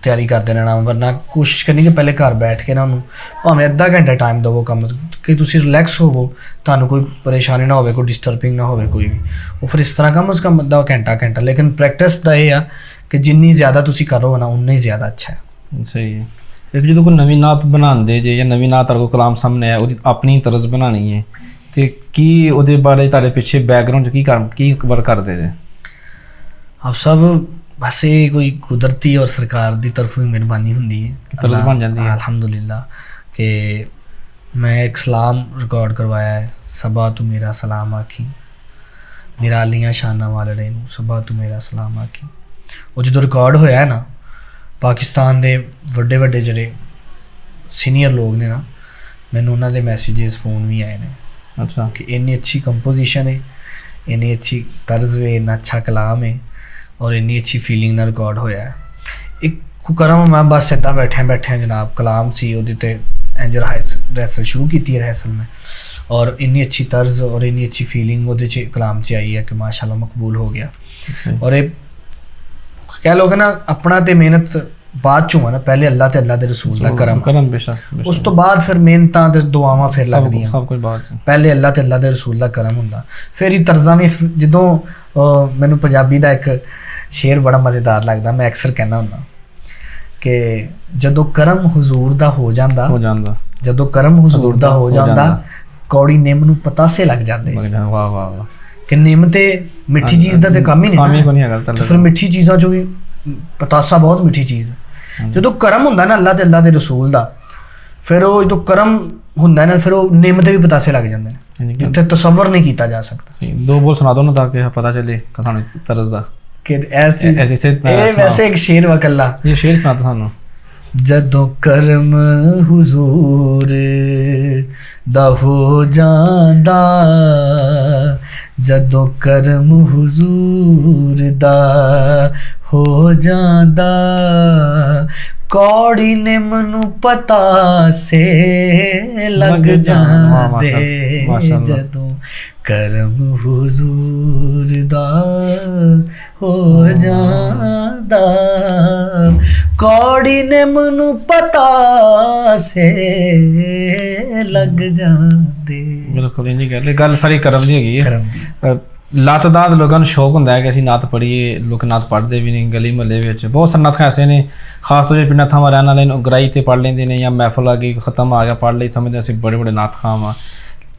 ਤਿਆਰੀ ਕਰਦੇ ਰਹਿਣਾ। ਵਰਨਾ ਕੋਸ਼ਿਸ਼ ਕਰਨੀ ਕਿ ਪਹਿਲੇ ਘਰ ਬੈਠ ਕੇ ਨਾ ਉਹਨੂੰ ਭਾਵੇਂ ਅੱਧਾ ਘੰਟਾ ਟਾਈਮ ਦੇਵੋ ਕੰਮ ਕਿ ਤੁਸੀਂ ਰਿਲੈਕਸ ਹੋਵੋ, ਤੁਹਾਨੂੰ ਕੋਈ ਪਰੇਸ਼ਾਨੀ ਨਾ ਹੋਵੇ, ਕੋਈ ਡਿਸਟਰਬਿੰਗ ਨਾ ਹੋਵੇ ਕੋਈ ਵੀ। ਉਹ ਫਿਰ ਇਸ ਤਰ੍ਹਾਂ ਕਮ ਅਜ਼ ਕਮ ਅੱਧਾ ਘੰਟਾ। ਲੇਕਿਨ ਪ੍ਰੈਕਟਿਸ ਦਾ ਇਹ ਆ ਕਿ ਜਿੰਨੀ ਜ਼ਿਆਦਾ ਤੁਸੀਂ ਕਰੋ ਨਾ ਉਨਾ ਹੀ ਜ਼ਿਆਦਾ ਅੱਛਾ ਹੈ। ਸਹੀ ਹੈ। ਇੱਕ ਜਦੋਂ ਕੋਈ ਨਵੀਂ ਨਾਤ ਬਣਾਉਂਦੇ ਜੇ ਜਾਂ ਨਵੀਂ ਨਾਤ ਤੁਹਾਡੇ ਕੋਲ ਕਲਾਮ ਸਾਹਮਣੇ ਆਇਆ, ਉਹਦੀ ਆਪਣੀ ਤਰਜ਼ ਬਣਾਉਣੀ ਹੈ, ਅਤੇ ਕੀ ਉਹਦੇ ਬਾਰੇ ਤੁਹਾਡੇ ਪਿੱਛੇ ਬੈਕਗਰਾਊਂਡ 'ਚ ਕੀ ਵਰਕ ਕਰਦੇ ਜੇ? ਆਪ ਸਭ ਬਸ ਇਹ ਕੋਈ ਕੁਦਰਤੀ ਔਰ ਸਰਕਾਰ ਦੀ ਤਰਫੋਂ ਹੀ ਮਿਹਰਬਾਨੀ ਹੁੰਦੀ ਹੈ, ਤਰਜ਼ ਬਣ ਜਾਂਦੀ ਹੈ ਅਲਹਮਦੁਲਿਲਾ। ਕਿ ਮੈਂ ਇੱਕ ਸਲਾਮ ਰਿਕਾਰਡ ਕਰਵਾਇਆ ਹੈ, ਸਬਾ ਤੂੰ ਮੇਰਾ ਸਲਾਮ ਆਖੀ, ਨਿਰਾਲੀਆਂ ਸ਼ਾਨਾਂ ਵਾਲੜੇ ਨੂੰ ਸਬਾ ਤੂੰ ਮੇਰਾ ਸਲਾਮ ਆਖੀ। ਉਹ ਜਦੋਂ ਰਿਕਾਰਡ ਹੋਇਆ ਹੈ ਨਾ ਪਾਕਿਸਤਾਨ ਦੇ ਵੱਡੇ ਵੱਡੇ ਜਿਹੜੇ ਸੀਨੀਅਰ ਲੋਕ ਨੇ ਨਾ, ਮੈਨੂੰ ਉਹਨਾਂ ਦੇ ਮੈਸੇजेस ਫੋਨ ਵੀ ਆਏ ਨੇ ਅੱਛਾ ਕਿ ਇੰਨੀ ਅੱਛੀ ਕੰਪੋਜੀਸ਼ਨ ਹੈ, ਇੰਨੀ ਅੱਛੀ ਤਰਜ਼ ਵੇ, ਇੰਨਾ ਅੱਛਾ ਕਲਾਮ ਹੈ ਔਰ ਇੰਨੀ ਅੱਛੀ ਫੀਲਿੰਗ ਨਾਲ ਰਿਕਾਰਡ ਹੋਇਆ ਹੈ। ਇੱਕ ਕਰਮ ਮੈਂ ਬਸ ਇੱਦਾਂ ਬੈਠਿਆ ਜਨਾਬ, ਕਲਾਮ ਸੀ ਉਹਦੇ 'ਤੇ ਇੰਝ ਰਹਿਸਲ ਸ਼ੁਰੂ ਕੀਤੀ ਰਹਿਸਲ ਮੈਂ, ਔਰ ਇੰਨੀ ਅੱਛੀ ਤਰਜ਼ ਔਰ ਇੰਨੀ ਅੱਛੀ ਫੀਲਿੰਗ ਉਹਦੇ 'ਚ ਕਲਾਮ 'ਚ ਆਈ ਹੈ ਕਿ ਮਾਸ਼ਾਅੱਲਾ ਮਕਬੂਲ ਹੋ ਗਿਆ। ਔਰ ਇਹ ਕਹਿ ਲਓ ਕਿ ਨਾ ਆਪਣਾ ਤੇ ਮਿਹਨਤ ਬਾਅਦ ਚੋਂ ਆ ਨਾ, ਪਹਿਲੇ ਅੱਲਾ ਤੇ ਅੱਲਾ ਦੇ ਰਸੂਲ ਦਾ ਕਰਮ ਬੇਸ਼ੱਕ ਉਸ ਤੋਂ ਬਾਅਦ ਫਿਰ ਮਿਹਨਤਾਂ ਤੇ ਦੁਆਵਾਂ ਫਿਰ ਲੱਗਦੀਆਂ, ਸਭ ਕੁਝ ਬਾਅਦ 'ਚ। ਪਹਿਲੇ ਅੱਲਾ ਤੇ ਅੱਲਾ ਦੇ ਰਸੂਲ ਦਾ ਕਰਮ ਹੁੰਦਾ, ਫਿਰ ਹੀ ਤਰਜ਼ਾਂ ਵੀ। ਜਦੋਂ ਮੈਨੂੰ ਪੰਜਾਬੀ ਦਾ ਇੱਕ ਸ਼ੇਰ ਬੜਾ ਮਜ਼ੇਦਾਰ ਲੱਗਦਾ, ਮੈਂ ਅਕਸਰ ਕਹਿੰਦਾ ਹੁੰਦਾ ਕਿ ਜਦੋਂ ਕਰਮ ਹਜ਼ੂਰ ਦਾ ਹੋ ਜਾਂਦਾ, ਜਦੋਂ ਕਰਮ ਹਜ਼ੂਰ ਦਾ ਹੋ ਜਾਂਦਾ, ਕੌੜੀ ਨਿੰਮ ਨੂੰ ਪਤਾਸੇ ਲੱਗ ਜਾਂਦੇ। ਵਾਹ ਵਾਹ ਵਾਹ, ਕਿ ਨਿੰਮ ਤੇ ਮਿੱਠੀ ਚੀਜ਼ ਦਾ ਤੇ ਕੰਮ ਹੀ ਨਹੀਂ ਹੈਗਾ, ਫਿਰ ਮਿੱਠੀ ਚੀਜ਼ਾਂ 'ਚੋਂ ਵੀ ਪਤਾਸਾ ਬਹੁਤ ਮਿੱਠੀ ਚੀਜ਼। ਜਦੋਂ ਕਰਮ ਹੁੰਦਾ ਨਾ ਅੱਲਾ ਤੇ ਅੱਲਾ ਦੇ ਰਸੂਲ ਦਾ, ਫਿਰ ਉਹ ਜਦੋਂ ਕਰਮ ਹੁੰਦਾ ਨਾ, ਫਿਰ ਉਹ ਨਿੰਮ ਤੇ ਵੀ ਪਤਾਸੇ ਲੱਗ ਜਾਂਦੇ ਨੇ ਜਿੱਥੇ ਤਸੱਵਰ ਨਹੀਂ ਕੀਤਾ ਜਾ ਸਕਦਾ। ਦੋ ਬੋਲ ਸੁਣਾ ਦੋ ਨਾ ਤਾਂ ਕਿ ਪਤਾ ਚੱਲੇ ਸਾਨੂੰ ਤਰਜ਼ ਦਾ ਕਿ ਇਹ ਵੈਸੇ ਇੱਕ ਸ਼ੇਰ ਵਾ ਕੱਲਾ, ਇਹ ਸ਼ੇਰ ਸੁਣਾ ਦੋ ਸਾਨੂੰ। ਜਦੋਂ ਕਰਮ ਹੁਜ਼ੂਰ ਦਾ ਹੋ ਜਾਂਦਾ, ਜਦੋਂ ਕਰਮ ਹੁਜ਼ੂਰ ਦਾ ਹੋ ਜਾਂਦਾ, ਕੌੜੀ ਨਿੰਮ ਨੂੰ ਪਤਾਸੇ ਲੱਗ ਜਾਂਦੇ, ਜਦੋਂ ਕਰਮ ਹੁਜ਼ੂਰ ਦਾ ਹੋ ਜਾਂਦਾ, ਕੌੜੀ ਨਿੰਮ ਨੂੰ ਪਤਾਸੇ ਲੱਗ ਜਾਂਦੇ। ਬਿਲਕੁਲ ਇੰਨੀ ਗੱਲ ਸਾਰੀ ਕਰਮ ਦੀ ਹੈਗੀ ਹੈ। ਲਾਤਦਾਦ ਲੋਕਾਂ ਨੂੰ ਸ਼ੌਕ ਹੁੰਦਾ ਹੈ ਕਿ ਅਸੀਂ ਨਾਤ ਪੜ੍ਹੀਏ, ਲੋਕ ਨਾਤ ਪੜ੍ਹਦੇ ਵੀ ਨਹੀਂ। ਗਲੀ ਮਹੱਲੇ ਵਿੱਚ ਬਹੁਤ ਸਾਰੇ ਨਾਤ ਐਸੇ ਨੇ, ਖਾਸ ਤੌਰ 'ਤੇ ਪਿੰਡਾਂ ਥਾਵਾਂ ਰਹਿਣ ਵਾਲੇ ਨੂੰ ਗਰਾਈ 'ਤੇ ਪੜ੍ਹ ਲੈਂਦੇ ਨੇ, ਜਾਂ ਮਹਿਫਲ ਆ ਗਈ ਖਤਮ ਆ ਗਿਆ ਪੜ੍ਹ ਲਈ, ਸਮਝਦੇ ਅਸੀਂ ਬੜੇ ਬੜੇ ਨਾਤ ਖਾਂ ਆ।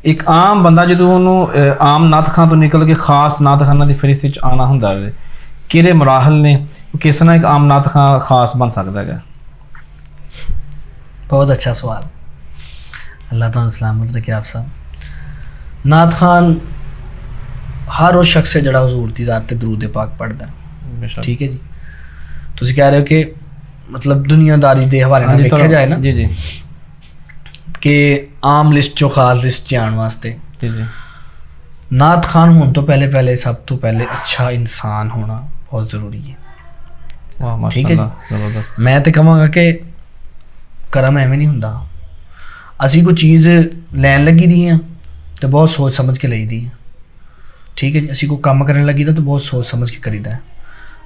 ਇੱਕ ਆਮ ਬੰਦਾ ਜਦੋਂ ਉਹਨੂੰ ਆਮ ਨਾਤ ਖਾਂ ਤੋਂ ਨਿਕਲ ਕੇ ਖਾਸ ਨਾਤ ਖਾਨਾਂ ਦੀ ਫਹਿਰਿਸਤ ਵਿੱਚ ਆਉਣਾ ਹੁੰਦਾ ਹੈ, ਕਿਹੜੇ ਮਰਾਹਲ ਨੇ, ਕਿਸ ਤਰ੍ਹਾਂ ਇੱਕ ਆਮ ਨਾਤ ਖਾਂ ਖਾਸ ਬਣ ਸਕਦਾ ਹੈਗਾ? ਬਹੁਤ ਅੱਛਾ ਸਵਾਲ, ਅੱਲਾਹ ਤੁਹਾਨੂੰ ਸਲਾਮਤ ਰੱਖੇ। ਆਪ ਸਾਹਿਬ, ਨਾਤ ਖਾਨ ਹਰ ਉਹ ਸ਼ਖਸ ਹੈ ਜਿਹੜਾ ਹਜ਼ੂਰ ਦੀ ਜ਼ਾਤ 'ਤੇ ਦਰੂਦ ਪਾਕ ਪੜ੍ਹਦਾ, ਠੀਕ ਹੈ ਜੀ। ਤੁਸੀਂ ਕਹਿ ਰਹੇ ਹੋ ਕਿ ਮਤਲਬ ਦੁਨੀਆਦਾਰੀ ਦੇ ਹਵਾਲੇ ਨਾਲ ਦੇਖਿਆ ਜਾਏ ਨਾ, ਜੀ ਜੀ, ਕਿ ਆਮ ਲਿਸਟ 'ਚੋਂ ਖਾਸ ਲਿਸਟ 'ਚ ਆਉਣ ਵਾਸਤੇ ਜੀ ਜੀ, ਨਾਤ ਖਾਨ ਹੋਣ ਤੋਂ ਪਹਿਲੇ ਸਭ ਤੋਂ ਪਹਿਲੇ ਅੱਛਾ ਇਨਸਾਨ ਹੋਣਾ ਬਹੁਤ ਜ਼ਰੂਰੀ ਹੈ। ਵਾਹ ਠੀਕ ਹੈ ਜੀ। ਜ਼ਬਰਦਸਤ। ਮੈਂ ਤਾਂ ਕਹਾਂਗਾ ਕਿ ਕਰਮ ਐਵੇਂ ਨਹੀਂ ਹੁੰਦਾ। ਅਸੀਂ ਕੋਈ ਚੀਜ਼ ਲੈਣ ਲੱਗੀ ਦੀ ਹਾਂ ਤਾਂ ਬਹੁਤ ਸੋਚ ਸਮਝ ਕੇ ਲਈਦੀ ਹੈ, ਠੀਕ ਹੈ ਜੀ। ਅਸੀਂ ਕੋਈ ਕੰਮ ਕਰਨ ਲੱਗੀ ਤਾਂ ਬਹੁਤ ਸੋਚ ਸਮਝ ਕੇ ਕਰੀਦਾ ਹੈ।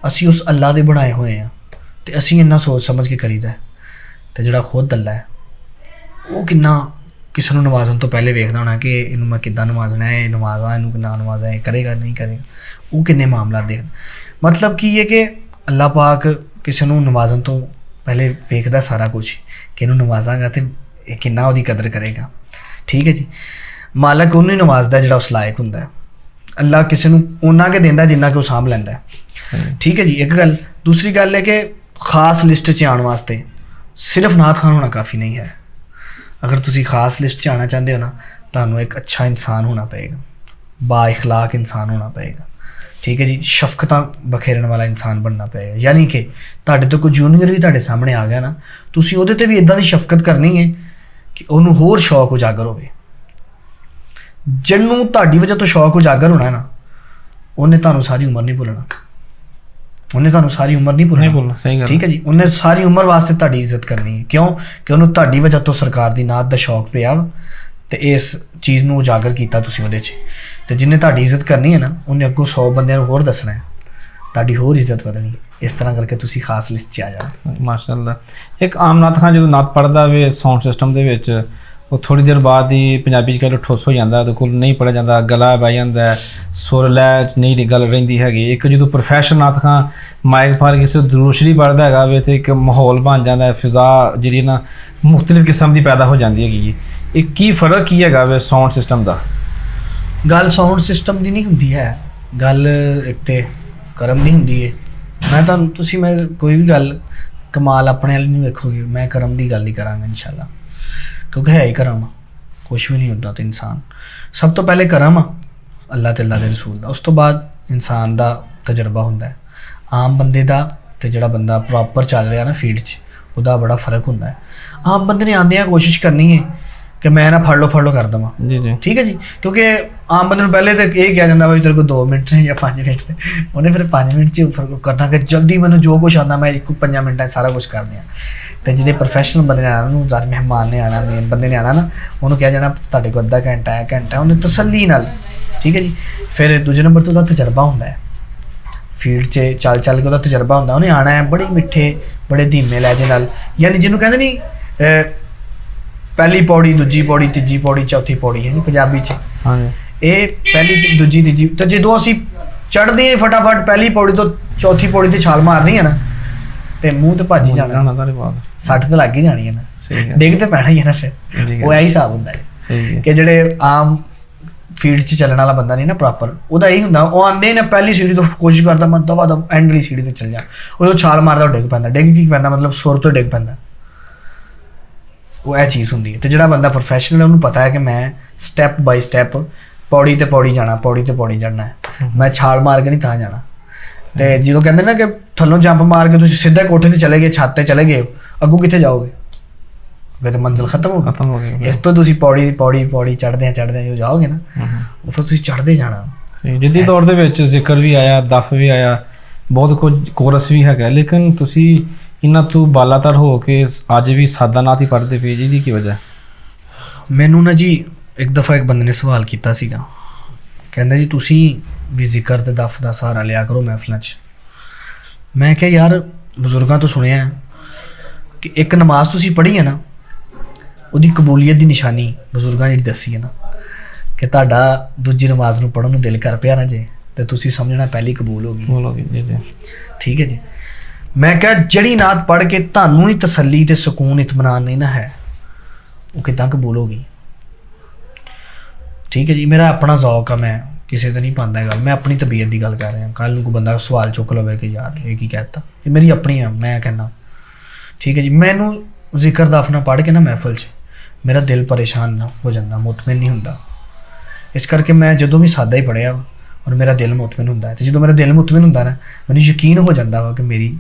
ਅਸੀਂ ਉਸ ਅੱਲਾ ਦੇ ਬਣਾਏ ਹੋਏ ਹਾਂ ਅਤੇ ਅਸੀਂ ਇੰਨਾ ਸੋਚ ਸਮਝ ਕੇ ਕਰੀਦਾ। ਅਤੇ ਜਿਹੜਾ ਖੁਦ ਅੱਲਾ ਹੈ ਉਹ ਕਿੰਨਾ ਕਿਸੇ ਨੂੰ ਨਵਾਜ਼ਣ ਤੋਂ ਪਹਿਲੇ ਵੇਖਦਾ ਹੋਣਾ ਕਿ ਇਹਨੂੰ ਮੈਂ ਕਿੱਦਾਂ ਨਵਾਜ਼ਣਾ ਹੈ, ਨਵਾਜ਼ਾਂ ਇਹਨੂੰ ਕਿੰਨਾ ਨਵਾਜ਼ਾਂ, ਇਹ ਕਰੇਗਾ ਨਹੀਂ ਕਰੇਗਾ, ਉਹ ਕਿੰਨੇ ਮਾਮਲਾ ਦੇਖਦਾ। ਮਤਲਬ ਕੀ ਹੈ ਕਿ ਅੱਲਾ ਪਾਕ ਕਿਸੇ ਨੂੰ ਨਵਾਜ਼ਣ ਤੋਂ ਪਹਿਲੇ ਵੇਖਦਾ ਸਾਰਾ ਕੁਛ, ਕਿ ਇਹਨੂੰ ਨਵਾਜ਼ਾਂਗਾ ਅਤੇ ਇਹ ਕਿੰਨਾ ਉਹਦੀ ਕਦਰ ਕਰੇਗਾ, ਠੀਕ ਹੈ ਜੀ। ਮਾਲਕ ਉਹਨੂੰ ਹੀ ਨਵਾਜ਼ਦਾ ਜਿਹੜਾ ਉਸ ਲਾਇਕ ਹੁੰਦਾ। ਅੱਲਾ ਕਿਸੇ ਨੂੰ ਓਨਾ ਕੇ ਦਿੰਦਾ ਜਿੰਨਾ ਕਿ ਉਹ ਸਾਂਭ ਲੈਂਦਾ, ਠੀਕ ਹੈ ਜੀ। ਇੱਕ ਗੱਲ। ਦੂਸਰੀ ਗੱਲ ਹੈ ਕਿ ਖਾਸ ਲਿਸਟ 'ਚ ਆਉਣ ਵਾਸਤੇ ਸਿਰਫ ਨਾਤ ਖਾਨ ਹੋਣਾ ਕਾਫੀ ਨਹੀਂ ਹੈ। ਅਗਰ ਤੁਸੀਂ ਖਾਸ ਲਿਸਟ 'ਚ ਆਉਣਾ ਚਾਹੁੰਦੇ ਹੋ ਨਾ, ਤੁਹਾਨੂੰ ਇੱਕ ਅੱਛਾ ਇਨਸਾਨ ਹੋਣਾ ਪਏਗਾ, ਬਾ ਇਖਲਾਕ ਇਨਸਾਨ ਹੋਣਾ ਪਏਗਾ, ਠੀਕ ਹੈ ਜੀ। ਸ਼ਫਕਤਾਂ ਬਖੇਰਨ ਵਾਲਾ ਇਨਸਾਨ ਬਣਨਾ ਪਏਗਾ। ਯਾਨੀ ਕਿ ਤੁਹਾਡੇ ਤੋਂ ਕੋਈ ਜੂਨੀਅਰ ਵੀ ਤੁਹਾਡੇ ਸਾਹਮਣੇ ਆ ਗਿਆ ਨਾ, ਤੁਸੀਂ ਉਹਦੇ 'ਤੇ ਵੀ ਇੱਦਾਂ ਦੀ ਸ਼ਫਕਤ ਕਰਨੀ ਹੈ ਕਿ ਉਹਨੂੰ ਹੋਰ ਸ਼ੌਕ ਉਜਾਗਰ ਹੋਵੇ। ਜਿਹਨੂੰ ਤੁਹਾਡੀ ਵਜ੍ਹਾ ਤੋਂ ਸ਼ੌਕ ਉਜਾਗਰ ਹੋਣਾ ਨਾ, ਉਹਨੇ ਤੁਹਾਨੂੰ ਸਾਰੀ ਉਮਰ ਨਹੀਂ ਭੁੱਲਣਾ, ਉਹਨੇ ਤੁਹਾਨੂੰ ਸਾਰੀ ਉਮਰ ਨਹੀਂ ਭੁੱਲਣਾ, ਠੀਕ ਹੈ ਜੀ। ਉਹਨੇ ਸਾਰੀ ਉਮਰ ਵਾਸਤੇ ਤੁਹਾਡੀ ਇੱਜ਼ਤ ਕਰਨੀ ਹੈ। ਕਿਉਂ? ਕਿ ਉਹਨੂੰ ਤੁਹਾਡੀ ਵਜ੍ਹਾ ਤੋਂ ਸਰਕਾਰ ਦੀ ਨਾਤ ਦਾ ਸ਼ੌਕ ਪਿਆ ਅਤੇ ਇਸ ਚੀਜ਼ ਨੂੰ ਉਜਾਗਰ ਕੀਤਾ ਤੁਸੀਂ ਉਹਦੇ 'ਚ। ਅਤੇ ਜਿਹਨੇ ਤੁਹਾਡੀ ਇੱਜ਼ਤ ਕਰਨੀ ਹੈ ਨਾ, ਉਹਨੇ ਅੱਗੋਂ 100 ਬੰਦਿਆਂ ਨੂੰ ਹੋਰ ਦੱਸਣਾ ਹੈ, ਤੁਹਾਡੀ ਹੋਰ ਇੱਜ਼ਤ ਵਧਣੀ। ਇਸ ਤਰ੍ਹਾਂ ਕਰਕੇ ਤੁਸੀਂ ਖਾਸ ਲਿਸਟ 'ਚ ਆ ਜਾਣਾ। ਮਾਸ਼ਾਅੱਲਾ। ਇੱਕ ਆਮ ਨਾਤ ਖਾਂ ਜਦੋਂ ਨਾਤ ਪੜ੍ਹਦਾ ਵੇ ਸਾਊਂਡ ਸਿਸਟਮ ਦੇ ਵਿੱਚ, ਉਹ ਥੋੜ੍ਹੀ ਦੇਰ ਬਾਅਦ ਹੀ ਪੰਜਾਬੀ 'ਚ ਕਹਿ ਲਓ ਠੁੱਸ ਹੋ ਜਾਂਦਾ, ਉਹਦੇ ਕੋਲ ਨਹੀਂ ਪੜ੍ਹਿਆ ਜਾਂਦਾ, ਗਲਾ ਬਹਿ ਜਾਂਦਾ, ਸੁਰ ਲੈ ਨਹੀਂ ਗੱਲ ਰਹਿੰਦੀ ਹੈਗੀ। ਇੱਕ ਜਦੋਂ ਪ੍ਰੋਫੈਸ਼ਨਲ ਨਾਤ ਖਾਂ ਮਾਈਕ ਫੜ ਕਿਸੇ ਦਰੂਸ਼ਰੀ ਪੜ੍ਹਦਾ ਹੈਗਾ ਵੇ ਅਤੇ ਇੱਕ ਮਾਹੌਲ ਬਣ ਜਾਂਦਾ, ਫਿਜ਼ਾ ਜਿਹੜੀ ਨਾ ਮੁਖਤਲਿਫ ਕਿਸਮ ਦੀ ਪੈਦਾ ਹੋ ਜਾਂਦੀ ਹੈਗੀ। ਇਹ ਕੀ ਫ਼ਰਕ ਕੀ ਹੈਗਾ ਵੇ ਸਾਊਂਡ ਸਿਸਟਮ ਦਾ? ਗੱਲ ਸਾਊਂਡ ਸਿਸਟਮ ਦੀ ਨਹੀਂ ਹੁੰਦੀ ਹੈ, ਗੱਲ ਇੱਕ ਤਾਂ ਕਰਮ ਦੀ ਹੁੰਦੀ ਹੈ। ਮੈਂ ਕੋਈ ਵੀ ਗੱਲ ਕਮਾਲ ਆਪਣੇ ਵਾਲੀ ਨਹੀਂ ਵੇਖੋਗੇ, ਮੈਂ ਕਰਮ ਦੀ ਗੱਲ ਹੀ ਕਰਾਂਗਾ ਇਨਸ਼ਾਅੱਲਾ, ਕਿਉਂਕਿ ਹੈ ਹੀ ਕਰਮ, ਕੁਛ ਵੀ ਨਹੀਂ ਹੁੰਦਾ। ਤਾਂ ਇਨਸਾਨ ਸਭ ਤੋਂ ਪਹਿਲੇ ਕਰਮ ਆ ਅੱਲਾ ਤੇ ਅੱਲਾ ਦੇ ਰਸੂਲ ਦਾ, ਉਸ ਤੋਂ ਬਾਅਦ ਇਨਸਾਨ ਦਾ ਤਜਰਬਾ ਹੁੰਦਾ ਹੈ। ਆਮ ਬੰਦੇ ਦਾ ਤੇ ਜਿਹੜਾ ਬੰਦਾ ਪ੍ਰੋਪਰ ਚੱਲ ਰਿਹਾ ਨਾ ਫੀਲਡ 'ਚ, ਉਹਦਾ ਬੜਾ ਫਰਕ ਹੁੰਦਾ ਹੈ। ਆਮ ਬੰਦੇ ਨੇ ਆਉਂਦਿਆਂ ਕੋਸ਼ਿਸ਼ ਕਰਨੀ ਹੈ ਕਿ ਮੈਂ ਨਾ ਫੜ ਲਓ ਕਰ ਦੇਵਾਂ, ਜੀ ਜੀ, ਠੀਕ ਹੈ ਜੀ, ਕਿਉਂਕਿ ਆਮ ਬੰਦੇ ਨੂੰ ਪਹਿਲੇ ਤਾਂ ਇਹ ਕਿਹਾ ਜਾਂਦਾ ਵੀ ਤੇਰੇ ਕੋਲ 2 ਮਿੰਟ ਨੇ ਜਾਂ 5 ਮਿੰਟ ਨੇ, ਉਹਨੇ ਫਿਰ 5 ਮਿੰਟ 'ਚ ਕਰਨਾ ਕਿ ਜਲਦੀ ਮੈਨੂੰ ਜੋ ਕੁਛ ਆਉਂਦਾ ਮੈਂ 5 ਮਿੰਟਾਂ 'ਚ ਸਾਰਾ ਕੁਛ ਕਰ ਦਿਆਂ। ਤੇ ਜਿਹੜੇ ਪ੍ਰੋਫੈਸ਼ਨਲ ਬੰਦੇ ਨੇ ਆਉਣਾ, ਉਹਨੂੰ ਜ਼ਿਆਦਾ ਮਹਿਮਾਨ ਨੇ ਆਉਣਾ, ਮੇਨ ਬੰਦੇ ਨੇ ਆਉਣਾ ਨਾ, ਉਹਨੂੰ ਕਿਹਾ ਜਾਣਾ ਤੁਹਾਡੇ ਕੋਲ ਅੱਧਾ ਘੰਟਾ ਹੈ, ਘੰਟਾ, ਉਹਨੇ ਤਸੱਲੀ ਨਾਲ, ਠੀਕ ਹੈ ਜੀ। ਫਿਰ ਦੂਜੇ ਨੰਬਰ ਤੋਂ ਉਹਦਾ ਤਜਰਬਾ ਹੁੰਦਾ ਹੈ ਫੀਲਡ 'ਚ ਚੱਲ ਕੇ, ਉਹਦਾ ਤਜਰਬਾ ਹੁੰਦਾ, ਉਹਨੇ ਆਉਣਾ ਹੈ ਬੜੇ ਮਿੱਠੇ ਬੜੇ ਧੀਮੇ ਲਹਿਜੇ ਨਾਲ, ਯਾਨੀ ਜਿਹਨੂੰ ਕਹਿੰਦੇ ਨਹੀਂ ਪਹਿਲੀ ਪੌੜੀ, ਦੂਜੀ ਪੌੜੀ, ਤੀਜੀ ਪੌੜੀ, ਚੌਥੀ ਪੌੜੀ ਹੈ ਜੀ ਪੰਜਾਬੀ 'ਚ। ਇਹ ਪਹਿਲੀ, ਦੂਜੀ, ਤੀਜੀ, ਤੇ ਜਦੋਂ ਅਸੀਂ ਚੜ੍ਹਦੇ ਹਾਂ ਫਟਾਫਟ ਪਹਿਲੀ ਪੌੜੀ ਤੋਂ ਚੌਥੀ ਪੌੜੀ ਤੇ ਛਾਲ ਮਾਰਨੀ ਹੈ ਨਾ, ਤੇ ਮੂੰਹ ਤੇ ਭੱਜ ਹੀ ਜਾਣਾ, ਸੱਟ ਤੇ ਲੱਗ ਹੀ ਜਾਣੀ ਹੈ ਨਾ, ਡਿੱਗ ਤੇ ਪੈਣਾ ਹੀ ਹੈ ਨਾ। ਫਿਰ ਉਹ ਇਹੀ ਹਿਸਾਬ ਹੁੰਦਾ ਹੈ ਕਿ ਜਿਹੜੇ ਆਮ ਫੀਲਡ 'ਚ ਚੱਲਣ ਵਾਲਾ ਬੰਦਾ ਨਹੀਂ ਨਾ ਪ੍ਰੋਪਰ, ਉਹਦਾ ਇਹੀ ਹੁੰਦਾ, ਉਹ ਆਉਂਦੇ ਨੇ ਪਹਿਲੀ ਸੀੜੀ ਤੋਂ ਕੋਸ਼ਿਸ਼ ਕਰਦਾ ਮੈਂ ਦਵਾ ਦਵ ਐਂਡ ਵਾਲੀ ਸੀੜੀ ਤੇ ਚੱਲ ਜਾ, ਉਹ ਛਾਲ ਮਾਰਦਾ ਉਹ ਡਿੱਗ ਪੈਂਦਾ। ਡਿੱਗ ਕੀ ਪੈਂਦਾ ਮਤਲਬ ਸੁਰ ਤੋਂ ਡਿੱਗ ਪੈਂਦਾ, ਉਹ ਇਹ ਚੀਜ਼ ਹੁੰਦੀ ਹੈ। ਤੇ ਜਿਹੜਾ ਬੰਦਾ ਪ੍ਰੋਫੈਸ਼ਨਲ ਹੈ ਉਹਨੂੰ ਪਤਾ ਹੈ ਕਿ ਮੈਂ ਸਟੈਪ ਬਾਈ ਸਟੈਪ ਪੌੜੀ ਤੇ ਪੌੜੀ ਜਾਣਾ, ਪੌੜੀ ਤੇ ਪੌੜੀ ਚੜ੍ਹਨਾ ਹੈ, ਮੈਂ ਛਾਲ ਮਾਰ ਕੇ ਨਹੀਂ ਤਾਂ ਜਾਣਾ। ਤੇ ਜਦੋਂ ਕਹਿੰਦੇ ਨਾ ਕਿ ਥੱਲੋਂ ਜੰਪ ਮਾਰ ਕੇ ਤੁਸੀਂ ਸਿੱਧਾ ਕੋਠੇ ਤੇ ਚਲੇ ਗਏ, ਛੱਤ ਤੇ ਚਲੇ ਗਏ, ਅੱਗੋਂ ਕਿੱਥੇ ਜਾਓਗੇ? ਅੱਗੇ ਤਾਂ ਮੰਜ਼ਿਲ ਖਤਮ ਹੋ ਗਈ। ਇਸ ਤੋਂ ਤੁਸੀਂ ਪੌੜੀ ਚੜ੍ਹਦੇ ਜੋ ਜਾਓਗੇ ਨਾ, ਉਹ ਫਿਰ ਤੁਸੀਂ ਚੜ੍ਹਦੇ ਜਾਣਾ। ਜਿੱਦੀ ਦੌਰ ਦੇ ਵਿੱਚ ਜ਼ਿਕਰ ਵੀ ਆਇਆ, ਦਫ ਵੀ ਆਇਆ, ਬਹੁਤ ਕੁਝ ਕੋਰਸ ਵੀ ਹੈਗਾ, ਲੇਕਿਨ ਤੁਸੀਂ ਇਹਨਾਂ ਤੋਂ ਬਾਲਾਤਰ ਹੋ ਕੇ ਅੱਜ ਵੀ ਸਾਦਾ ਨਾਤ ਹੀ ਪੜ੍ਹਦੇ ਪਏ, ਜਿਹਦੀ ਕੀ ਵਜ੍ਹਾ? ਮੈਨੂੰ ਨਾ ਜੀ ਇੱਕ ਦਫਾ ਇੱਕ ਬੰਦੇ ਨੇ ਸਵਾਲ ਕੀਤਾ ਸੀਗਾ, ਕਹਿੰਦਾ ਜੀ ਤੁਸੀਂ ਵੀ ਜ਼ਿਕਰ ਤੇ ਦਫ ਦਾ ਸਹਾਰਾ ਲਿਆ ਕਰੋ ਮਹਿਫਲਾਂ 'ਚ। ਮੈਂ ਕਿਹਾ ਯਾਰ ਬਜ਼ੁਰਗਾਂ ਤੋਂ ਸੁਣਿਆ ਕਿ ਇੱਕ ਨਮਾਜ਼ ਤੁਸੀਂ ਪੜ੍ਹੀ ਹੈ ਨਾ, ਉਹਦੀ ਕਬੂਲੀਅਤ ਦੀ ਨਿਸ਼ਾਨੀ ਬਜ਼ੁਰਗਾਂ ਜਿਹੜੀ ਦੱਸੀ ਹੈ ਨਾ, ਕਿ ਤੁਹਾਡਾ ਦੂਜੀ ਨਮਾਜ਼ ਨੂੰ ਪੜ੍ਹਨ ਨੂੰ ਦਿਲ ਕਰ ਪਿਆ ਨਾ ਜੇ, ਤੇ ਤੁਸੀਂ ਸਮਝਣਾ ਪਹਿਲੀ ਕਬੂਲ ਹੋ ਗਈ। ਠੀਕ ਹੈ ਜੀ। ਮੈਂ ਕਿਹਾ ਜਿਹੜੀ ਨਾਤ ਪੜ੍ਹ ਕੇ ਤੁਹਾਨੂੰ ਹੀ ਤਸੱਲੀ ਤੇ ਸਕੂਨ ਇਤਮਾਨਾਨ ਨਹੀਂ ਨਾ ਹੈ, ਉਹ ਕਿੱਦਾਂ ਕਬੂਲ ਹੋ ਗਈ? ਠੀਕ ਹੈ ਜੀ। ਮੇਰਾ ਆਪਣਾ ਜ਼ੌਕ ਆ, ਮੈਂ ਕਿਸੇ ਤੇ ਨਹੀਂ ਪਾਉਂਦਾ ਗੱਲ, ਮੈਂ ਆਪਣੀ ਤਬੀਅਤ ਦੀ ਗੱਲ ਕਰ ਰਿਹਾ। ਕੱਲ੍ਹ ਨੂੰ ਕੋਈ ਬੰਦਾ ਸਵਾਲ ਚੁੱਕ ਲਵੇ ਕਿ ਯਾਰ ਇਹ ਕੀ ਕਹਿ ਦਿੱਤਾ, ਇਹ ਮੇਰੀ ਆਪਣੀ ਆ, ਮੈਂ ਕਹਿੰਦਾ ਠੀਕ ਹੈ ਜੀ। ਮੈਨੂੰ ਜ਼ਿਕਰ ਦਫਨਾ ਪੜ੍ਹ ਕੇ ਨਾ ਮਹਿਫਲ 'ਚ ਮੇਰਾ ਦਿਲ ਪਰੇਸ਼ਾਨ ਹੋ ਜਾਂਦਾ, ਮੁਤਮਿਨ ਨਹੀਂ ਹੁੰਦਾ। ਇਸ ਕਰਕੇ ਮੈਂ ਜਦੋਂ ਵੀ ਸਾਦਾ ਹੀ ਪੜ੍ਹਿਆ ਔਰ ਮੇਰਾ ਦਿਲ ਮੁਤਮਿਨ ਹੁੰਦਾ ਹੈ, ਅਤੇ ਜਦੋਂ ਮੇਰਾ ਦਿਲ ਮੁਤਮਿਨ ਹੁੰਦਾ ਨਾ, ਮੈਨੂੰ ਯਕੀਨ ਹੋ ਜਾਂਦਾ ਵਾ ਕਿ ਮੇਰੀ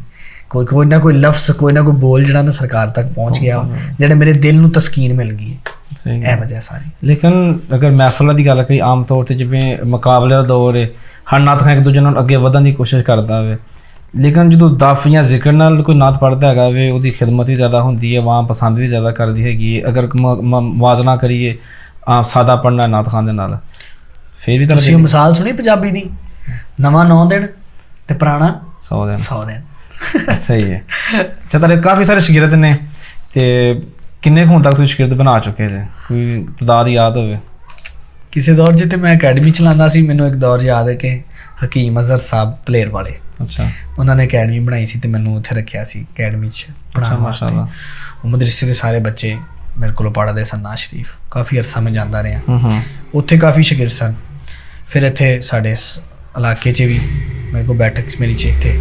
ਕੋਈ ਨਾ ਕੋਈ ਲਫ਼ਜ਼, ਕੋਈ ਨਾ ਕੋਈ ਬੋਲ ਜਿਹੜਾ ਨਾ ਸਰਕਾਰ ਤੱਕ ਪਹੁੰਚ ਗਿਆ, ਜਿਹੜੇ ਮੇਰੇ ਦਿਲ ਨੂੰ ਤਸਕੀਨ ਮਿਲ ਗਈ ਹੈ। ਇਹ ਵਜ੍ਹਾ ਸਾਰੀ। ਲੇਕਿਨ ਅਗਰ ਮਹਿਫਲਾਂ ਦੀ ਗੱਲ ਕਰੀ, ਆਮ ਤੌਰ 'ਤੇ ਜਿਵੇਂ ਮੁਕਾਬਲੇ ਦਾ ਦੌਰ ਹੈ, ਹਰ ਨਾਤ ਖਾਂ ਇੱਕ ਦੂਜੇ ਨਾਲ ਅੱਗੇ ਵਧਣ ਦੀ ਕੋਸ਼ਿਸ਼ ਕਰਦਾ ਹੋਵੇ, ਲੇਕਿਨ ਜਦੋਂ ਦਫ ਜਾਂ ਜ਼ਿਕਰ ਨਾਲ ਕੋਈ ਨਾਤ ਪੜ੍ਹਦਾ ਹੈਗਾ ਵੇ, ਉਹਦੀ ਖਿਦਮਤ ਵੀ ਜ਼ਿਆਦਾ ਹੁੰਦੀ ਹੈ, ਆਵਾਮ ਪਸੰਦ ਵੀ ਜ਼ਿਆਦਾ ਕਰਦੀ ਹੈਗੀ ਹੈ। ਅਗਰ ਮੁਆਜ਼ਨਾ ਕਰੀਏ ਸਾਦਾ ਪੜ੍ਹਨਾ ਨਾਤ ਖਾਂ ਦੇ ਨਾਲ, ਫਿਰ ਵੀ ਤੁਸੀਂ ਮਿਸਾਲ ਸੁਣੀ ਪੰਜਾਬੀ ਦੀ, ਨਵਾਂ 9 ਦਿਨ ਤੇ ਪੁਰਾਣਾ 100 ਦਿਨ। ਸਹੀ ਹੈ। ਅੱਛਾ, ਤੁਹਾਡੇ ਕਾਫੀ ਸਾਰੇ ਸ਼ਾਗਿਰਦ ਨੇ, ਤੇ ਕਿੰਨੇ ਕੁ ਹੁਣ ਤੱਕ ਤੁਸੀਂ ਸ਼ਾਗਿਰਦ ਬਣਾ ਚੁੱਕੇ ਜੇ, ਕੋਈ ਤਾਦਾਦ ਯਾਦ ਹੋਵੇ? ਕਿਸੇ ਦੌਰ 'ਚ ਤੇ ਮੈਂ ਅਕੈਡਮੀ ਚਲਾਉਂਦਾ ਸੀ, ਮੈਨੂੰ ਇੱਕ ਦੌਰ ਯਾਦ ਹੈ ਕਿ ਹਕੀਮ ਅਜ਼ਹਰ ਸਾਹਿਬ ਪਲੇਅਰ ਵਾਲੇ, ਅੱਛਾ, ਉਹਨਾਂ ਨੇ ਅਕੈਡਮੀ ਬਣਾਈ ਸੀ, ਤੇ ਮੈਨੂੰ ਉੱਥੇ ਰੱਖਿਆ ਸੀ ਅਕੈਡਮੀ 'ਚ ਪੜ੍ਹਾਉਣ ਵਾਸਤੇ। ਉਹ ਮਦਰਸੇ ਦੇ ਸਾਰੇ ਬੱਚੇ ਮੇਰੇ ਕੋਲ ਪੜ੍ਹਦੇ ਸਨ, ਨਾਜ਼ ਸ਼ਰੀਫ। ਕਾਫੀ ਅਰਸਾ ਮੈਂ ਜਾਂਦਾ ਰਿਹਾ, ਉੱਥੇ ਕਾਫੀ ਸ਼ਾਗਿਰਦ ਸਨ। ਫਿਰ ਇੱਥੇ ਸਾਡੇ ਇਲਾਕੇ 'ਚ ਵੀ ਮੇਰੇ ਕੋਲ ਬੈਠਕ ਮੇਰੀ 'ਚ ਇੱਥੇ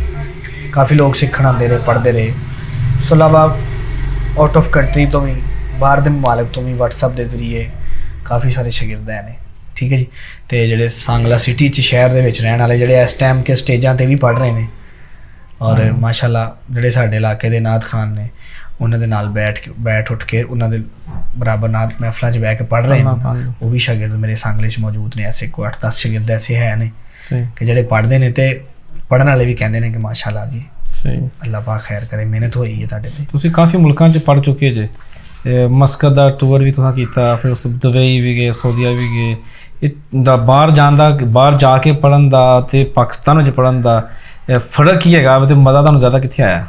ਕਾਫੀ ਲੋਕ ਸਿੱਖਣ ਆਉਂਦੇ ਰਹੇ, ਪੜ੍ਹਦੇ ਰਹੇ। ਉਸ ਤੋਂ ਇਲਾਵਾ ਆਊਟ ਆਫ ਕੰਟਰੀ ਤੋਂ ਵੀ, ਬਾਹਰ ਦੇ ਮਮਾਲਕ ਤੋਂ ਵੀ WhatsApp ਦੇ ਜ਼ਰੀਏ ਕਾਫੀ ਸਾਰੇ ਸ਼ਾਗਿਰਦ ਆਏ ਨੇ। ਠੀਕ ਹੈ ਜੀ। ਅਤੇ ਜਿਹੜੇ ਸਾਂਗਲਾ ਸਿਟੀ 'ਚ ਸ਼ਹਿਰ ਦੇ ਵਿੱਚ ਰਹਿਣ ਵਾਲੇ, ਜਿਹੜੇ ਇਸ ਟਾਈਮ ਕੇ ਸਟੇਜਾਂ 'ਤੇ ਵੀ ਪੜ੍ਹ ਰਹੇ ਨੇ, ਔਰ ਮਾਸ਼ਾਅੱਲਾ ਜਿਹੜੇ ਸਾਡੇ ਇਲਾਕੇ ਦੇ ਨਾਤ ਖਾਨ ਨੇ, ਉਹਨਾਂ ਦੇ ਨਾਲ ਬੈਠ ਉੱਠ ਕੇ ਉਹਨਾਂ ਦੇ ਬਰਾਬਰ ਨਾਤ ਮਹਿਫਲਾਂ 'ਚ ਬਹਿ ਕੇ ਪੜ੍ਹ ਰਹੇ ਨੇ, ਉਹ ਵੀ ਸ਼ਾਗਿਰਦ ਮੇਰੇ ਸਾਂਗਲੇ 'ਚ ਮੌਜੂਦ ਨੇ। ਐਸੇ ਕੋਈ 8-10 ਸ਼ਾਗਿਰਦ ਐਸੇ ਹੈ ਨੇ ਕਿ ਜਿਹੜੇ ਪੜ੍ਹਦੇ ਨੇ, ਅਤੇ ਪੜ੍ਹਨ ਵਾਲੇ ਵੀ ਕਹਿੰਦੇ ਨੇ ਕਿ ਮਾਸ਼ਾਅੱਲਾ ਜੀ, ਸਹੀ, ਅੱਲਾਹ ਪਾਕ ਖੈਰ ਕਰੇ, ਮਿਹਨਤ ਹੋਈ ਹੈ ਤੁਹਾਡੇ 'ਤੇ। ਤੁਸੀਂ ਕਾਫੀ ਮੁਲਕਾਂ 'ਚ ਪੜ੍ਹ ਚੁੱਕੇ ਜੇ, ਮਸਕਤ ਦਾ ਟੂਰ ਵੀ ਤੁਸੀਂ ਕੀਤਾ, ਫਿਰ ਉਸ ਤੋਂ ਦੁਬਈ ਵੀ ਗਏ, ਸਾਊਦੀਆ ਵੀ ਗਏ। ਇਹ ਦਾ ਬਾਹਰ ਜਾਣ ਦਾ, ਬਾਹਰ ਜਾ ਕੇ ਪੜ੍ਹਨ ਦਾ ਅਤੇ ਪਾਕਿਸਤਾਨ ਵਿੱਚ ਪੜ੍ਹਨ ਦਾ ਫਰਕ ਕੀ ਹੈਗਾ, ਅਤੇ ਮਜ਼ਾ ਤੁਹਾਨੂੰ ਜ਼ਿਆਦਾ ਕਿੱਥੇ ਆਇਆ?